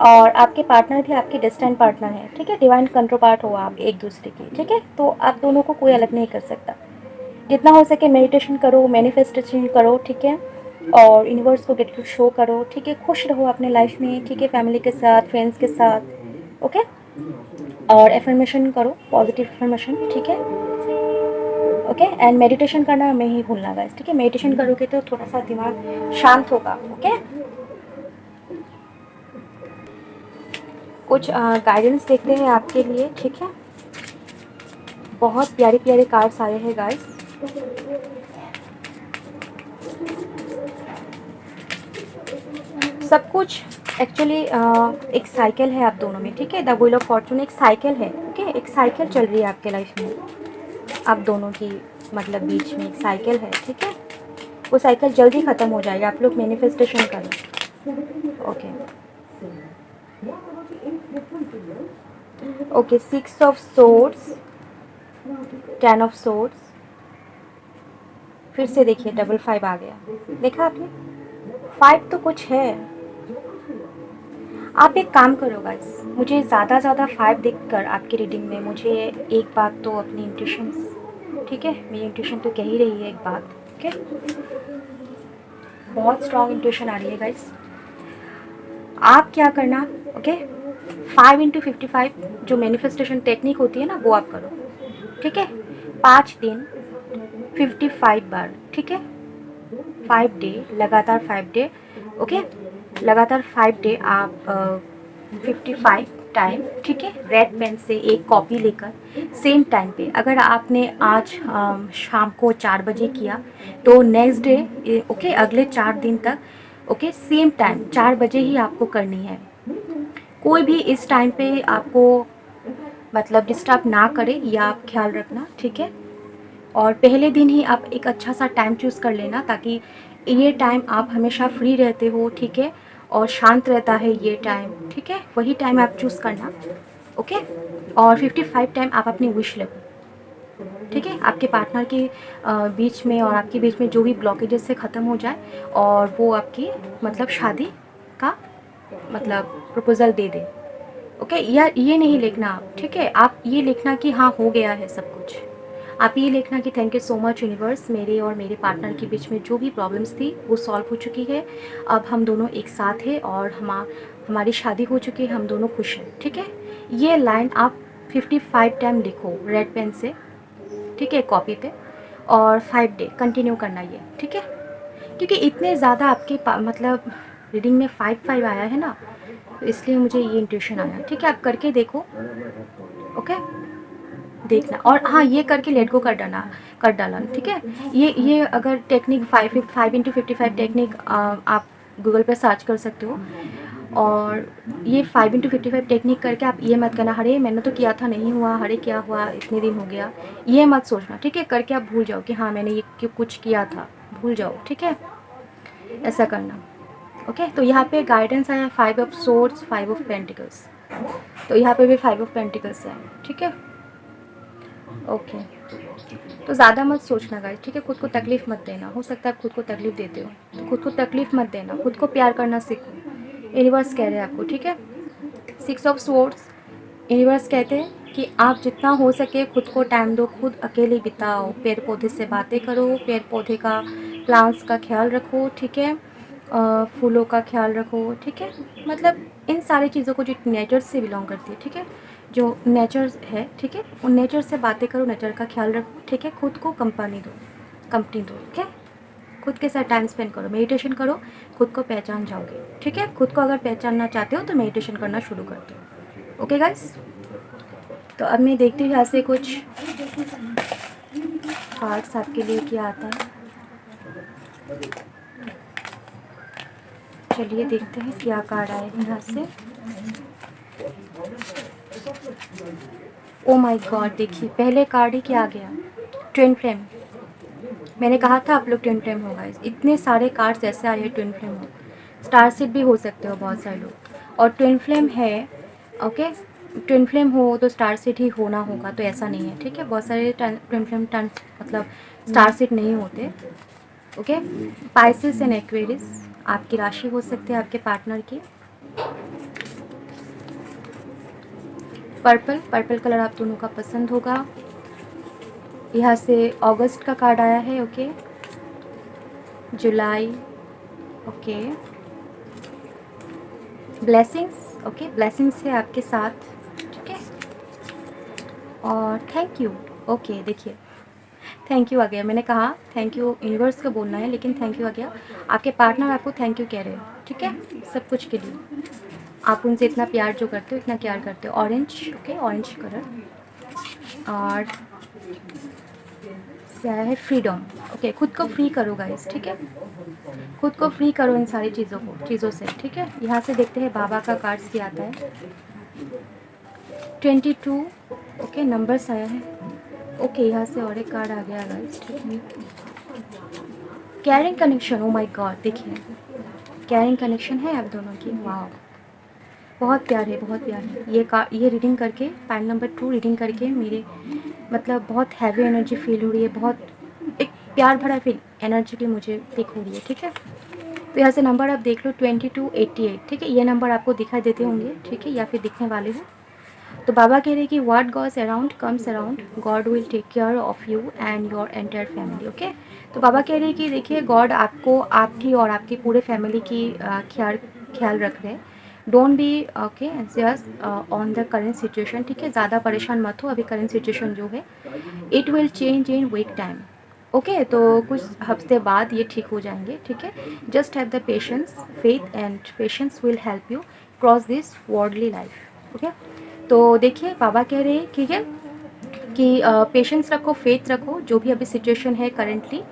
और आपके पार्टनर भी आपके डेस्टाइन पार्टनर है, ठीक है? डिवाइन कंट्रो पार्ट हो आप एक दूसरे की, ठीक है? तो आप दोनों को कोई अलग नहीं कर सकता। जितना हो सके मेडिटेशन करो, मैनिफेस्टेशन करो, ठीक है? और यूनिवर्स को ग्रेटिट्यूड शो करो, ठीक है। खुश रहो अपने लाइफ में, ठीक है, फैमिली के साथ, फ्रेंड्स के साथ, ओके। और एफर्मेशन करो, पॉजिटिव एफर्मेशन, ठीक है, ओके। एंड मेडिटेशन करना मैं ही भूलना गाइस, ठीक है। मेडिटेशन करोगे तो थोड़ा सा दिमाग शांत होगा, ओके। कुछ गाइडेंस देखते हैं आपके लिए, ठीक है। बहुत प्यारे प्यारे कार्ड्स आए हैं गाइस। सब कुछ एक्चुअली एक साइकिल है आप दोनों में, ठीक है। द व्हील ऑफ फॉर्चून एक साइकिल है, ओके। एक साइकिल चल रही है आपके लाइफ में, आप दोनों की मतलब बीच में एक साइकिल है, ठीक है। वो साइकिल जल्दी ख़त्म हो जाएगा, आप लोग मैनिफेस्टेशन करें, okay. Okay, 6 of swords, 10 of swords, फिर से देखिए डबल 5 आ गया, देखा आपने। 5 तो कुछ है। आप एक काम करो गाइस, मुझे ज़्यादा 5 देखकर आपकी रीडिंग में मुझे एक बात तो अपनी इंट्यूशन, ठीक है, मेरी इंट्यूशन तो कह ही रही है एक बात, ठीक है। बहुत स्ट्रॉन्ग इंट्यूशन आ रही है गाइस। आप क्या करना, ओके, 5 × 55 जो मैनिफेस्टेशन टेक्निक होती है ना, वो आप करो, ठीक है। 5 दिन 55 बार, ठीक है। 5 डे लगातार, 5 डे, ओके। लगातार 5 डे आप 55 टाइम, ठीक है। रेड पेन से एक कॉपी लेकर सेम टाइम पे, अगर आपने आज शाम को 4 बजे किया तो नेक्स्ट डे, ओके, अगले 4 दिन तक, ओके, सेम टाइम 4 बजे ही आपको करनी है। कोई भी इस टाइम पे आपको मतलब डिस्टर्ब ना करे, या आप ख्याल रखना, ठीक है। और पहले दिन ही आप एक अच्छा सा टाइम चूज़ कर लेना, ताकि ये टाइम आप हमेशा फ्री रहते हो, ठीक है, और शांत रहता है ये टाइम, ठीक है। वही टाइम आप चूज़ करना, ओके। और 55 टाइम आप अपनी विश लगो, ठीक है। आपके पार्टनर के बीच में और आपके बीच में जो भी ब्लॉकेजेस से ख़त्म हो जाए, और वो आपकी मतलब शादी का मतलब प्रपोज़ल दे दे, ओके। यार ये नहीं लिखना आप, ठीक है। आप ये लिखना कि हाँ हो गया है सब कुछ। आप ये लिखना कि thank you so much universe, मेरे और मेरे पार्टनर के बीच में जो भी प्रॉब्लम्स थी वो सॉल्व हो चुकी है। अब हम दोनों एक साथ हैं और हमारी शादी हो चुकी है, हम दोनों खुश हैं, ठीक है। ये लाइन आप 55 टाइम लिखो रेड पेन से, ठीक है, कॉपी पे। और 5 डे कंटिन्यू करना ये, ठीक है। क्योंकि इतने ज़्यादा आपके मतलब रीडिंग में 5 आया है ना, तो इसलिए मुझे ये इंट्यूशन आया, ठीक है। आप करके देखो, ओके, देखना। और हाँ, ये करके लेट गो कर डाला, ठीक है। ये अगर टेक्निक 5 × 55 टेक्निक आप गूगल पे सर्च कर सकते हो। और ये 5 × 55 टेक्निक करके आप ये मत करना, अरे मैंने तो किया था नहीं हुआ, अरे क्या हुआ इतने दिन हो गया, ये मत सोचना, ठीक है। करके आप भूल जाओ कि हाँ मैंने ये कुछ किया था, भूल जाओ, ठीक है। ऐसा करना, ओके। तो यहाँ पे गाइडेंस आया 5 ऑफ सोर्ड्स, 5 ऑफ पेंटिकल्स, तो यहाँ पे भी 5 ऑफ पेंटिकल्स है, ठीक है, ओके। तो ज़्यादा मत सोचना गाइस, ठीक है। खुद को तकलीफ़ मत देना, हो सकता है आप खुद को तकलीफ़ देते हो, तो खुद को तकलीफ़ मत देना, खुद को प्यार करना सीखो, यूनिवर्स कह रहे हैं आपको, ठीक है। 6 ऑफ सोर्ड्स, यूनिवर्स कहते हैं कि आप जितना हो सके खुद को टाइम दो, खुद अकेले बिताओ, पेड़ पौधे से बातें करो, पेड़ पौधे का प्लांट्स का ख्याल रखो, ठीक है। फूलों का ख्याल रखो, ठीक है। मतलब इन सारी चीज़ों को जो नेचर से बिलोंग करती है, ठीक है, जो नेचर है, ठीक है, उन नेचर से बातें करो, नेचर का ख्याल रखो, ठीक है। खुद को कंपनी दो, ठीक है। खुद के साथ टाइम स्पेंड करो, मेडिटेशन करो, खुद को पहचान जाओगे, ठीक है। खुद को अगर पहचानना चाहते हो तो मेडिटेशन करना शुरू कर दो, ओके गाइस। तो अब मैं देखती हूँ यहाँ से कुछ कार्ड्स आपके लिए क्या आता है। चलिए देखते हैं क्या कार्ड आए हैं यहाँ से। ओ माय गॉड, देखिए पहले कार्ड ही क्या आ गया, ट्विन फ्लेम। मैंने कहा था आप लोग ट्विन फ्लेम होगा, इतने सारे कार्ड्स ऐसे आए हैं ट्विन फ्लेम हो, स्टार सीड भी हो सकते हो बहुत सारे लोग, और ट्विन फ्लेम है, ओके। ट्विन फ्लेम हो तो स्टार सीड ही होना होगा, तो ऐसा नहीं है, ठीक है। बहुत सारे ट्विन फ्लेम मतलब स्टार सीड नहीं होते, ओके। पाइसेस एंड एक्वेरियस आपकी राशि हो सकती है, आपके पार्टनर की। पर्पल कलर आप दोनों का पसंद होगा। यहाँ से अगस्त का कार्ड आया है, ओके। जुलाई, ओके, ब्लेसिंग्स, ओके, ब्लेसिंग्स है आपके साथ, ठीक है। और थैंक यू, ओके, देखिए थैंक यू आ गया। मैंने कहा थैंक यू यूनिवर्स को बोलना है, लेकिन थैंक यू आ गया। आपके पार्टनर आपको थैंक यू कह रहे हैं, ठीक है, सब कुछ के लिए। आप उनसे इतना प्यार जो करते हो, इतना प्यार करते हो। Orange, okay, orange colour. और क्या है, फ्रीडम, ओके, खुद को फ्री करो गाइस, ठीक है, खुद को फ्री करो इन सारी चीज़ों से, ठीक है। यहाँ से देखते हैं बाबा का कार्ड्स भी आता है। 22, ओके, नंबर्स आया है, ओके। यहाँ से और एक कार्ड आ गया गाइस, ठीक है। Carrying connection, oh my God, देखिए कैरिंग कनेक्शन है आप दोनों की, वाह, बहुत प्यार है, बहुत प्यार है। ये रीडिंग करके, पाइल नंबर 2 रीडिंग करके मेरे मतलब बहुत हैवी एनर्जी फील हो रही है, बहुत एक प्यार भरा फील एनर्जी की मुझे पिक हो रही है, ठीक है। तो यहाँ से नंबर आप देख लो 2288, ठीक है, ये नंबर आपको दिखाई देते होंगे, ठीक है, या फिर दिखने वाले हो। तो बाबा कह रहे हैं कि what goes around comes around, God will take care of you and your entire family, okay. तो बाबा कह रहे हैं कि देखिए गॉड आपको, आपकी और आपकी पूरे फैमिली की ख्याल रख रहे हैं। Don't be okay anxious on the current situation, ठीक है, ज़्यादा परेशान मत हो, अभी करेंट सिचुएशन जो है it will change in week time, okay. तो कुछ हफ्ते बाद ये ठीक हो जाएंगे, ठीक है। Just have the patience, faith and patience will help you cross this worldly life, okay. तो देखिए बाबा कह रहे हैं, ठीक है, कि पेशेंस रखो, फेथ रखो, जो भी अभी सिचुएशन है करेंटली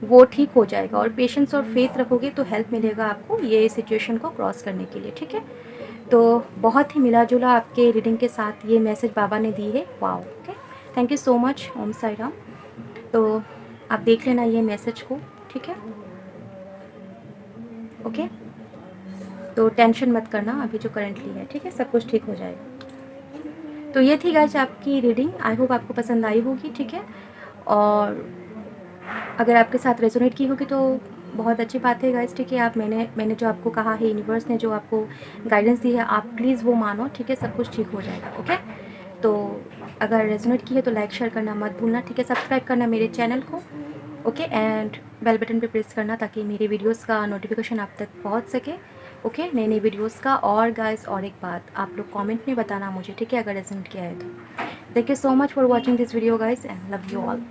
वो ठीक हो जाएगा, और पेशेंस और फेथ रखोगे तो हेल्प मिलेगा आपको ये सिचुएशन को क्रॉस करने के लिए, ठीक है। तो बहुत ही मिला जुला आपके रीडिंग के साथ ये मैसेज बाबा ने दी है, wow, okay. Thank you so much, Om Sai Ram. तो आप देख लेना ये मैसेज को, ठीक है, ओके। तो टेंशन मत करना अभी जो करेंटली है, ठीक है, सब कुछ ठीक हो जाएगा। तो ये थी गाइस आपकी रीडिंग, आई होप आपको पसंद आई होगी, ठीक है। और अगर आपके साथ रेजोनेट की होगी तो बहुत अच्छी बात है गाइस, ठीक है। आप मैंने जो आपको कहा है, यूनिवर्स ने जो आपको गाइडेंस दी है, आप प्लीज़ वो मानो, ठीक है, सब कुछ ठीक हो जाएगा, ओके। तो अगर रेजोनेट की है तो लाइक शेयर करना मत भूलना, ठीक है, सब्सक्राइब करना मेरे चैनल को, ओके, एंड बेल बटन पे प्रेस करना ताकि मेरे वीडियोस का नोटिफिकेशन आप तक पहुंच सके, ओके, नई नई वीडियोस का। और गाइस और एक बात, आप लोग कमेंट में बताना मुझे, ठीक है, अगर रेजोनेट किया है तो। Thank you so much for watching this video guys and love you all.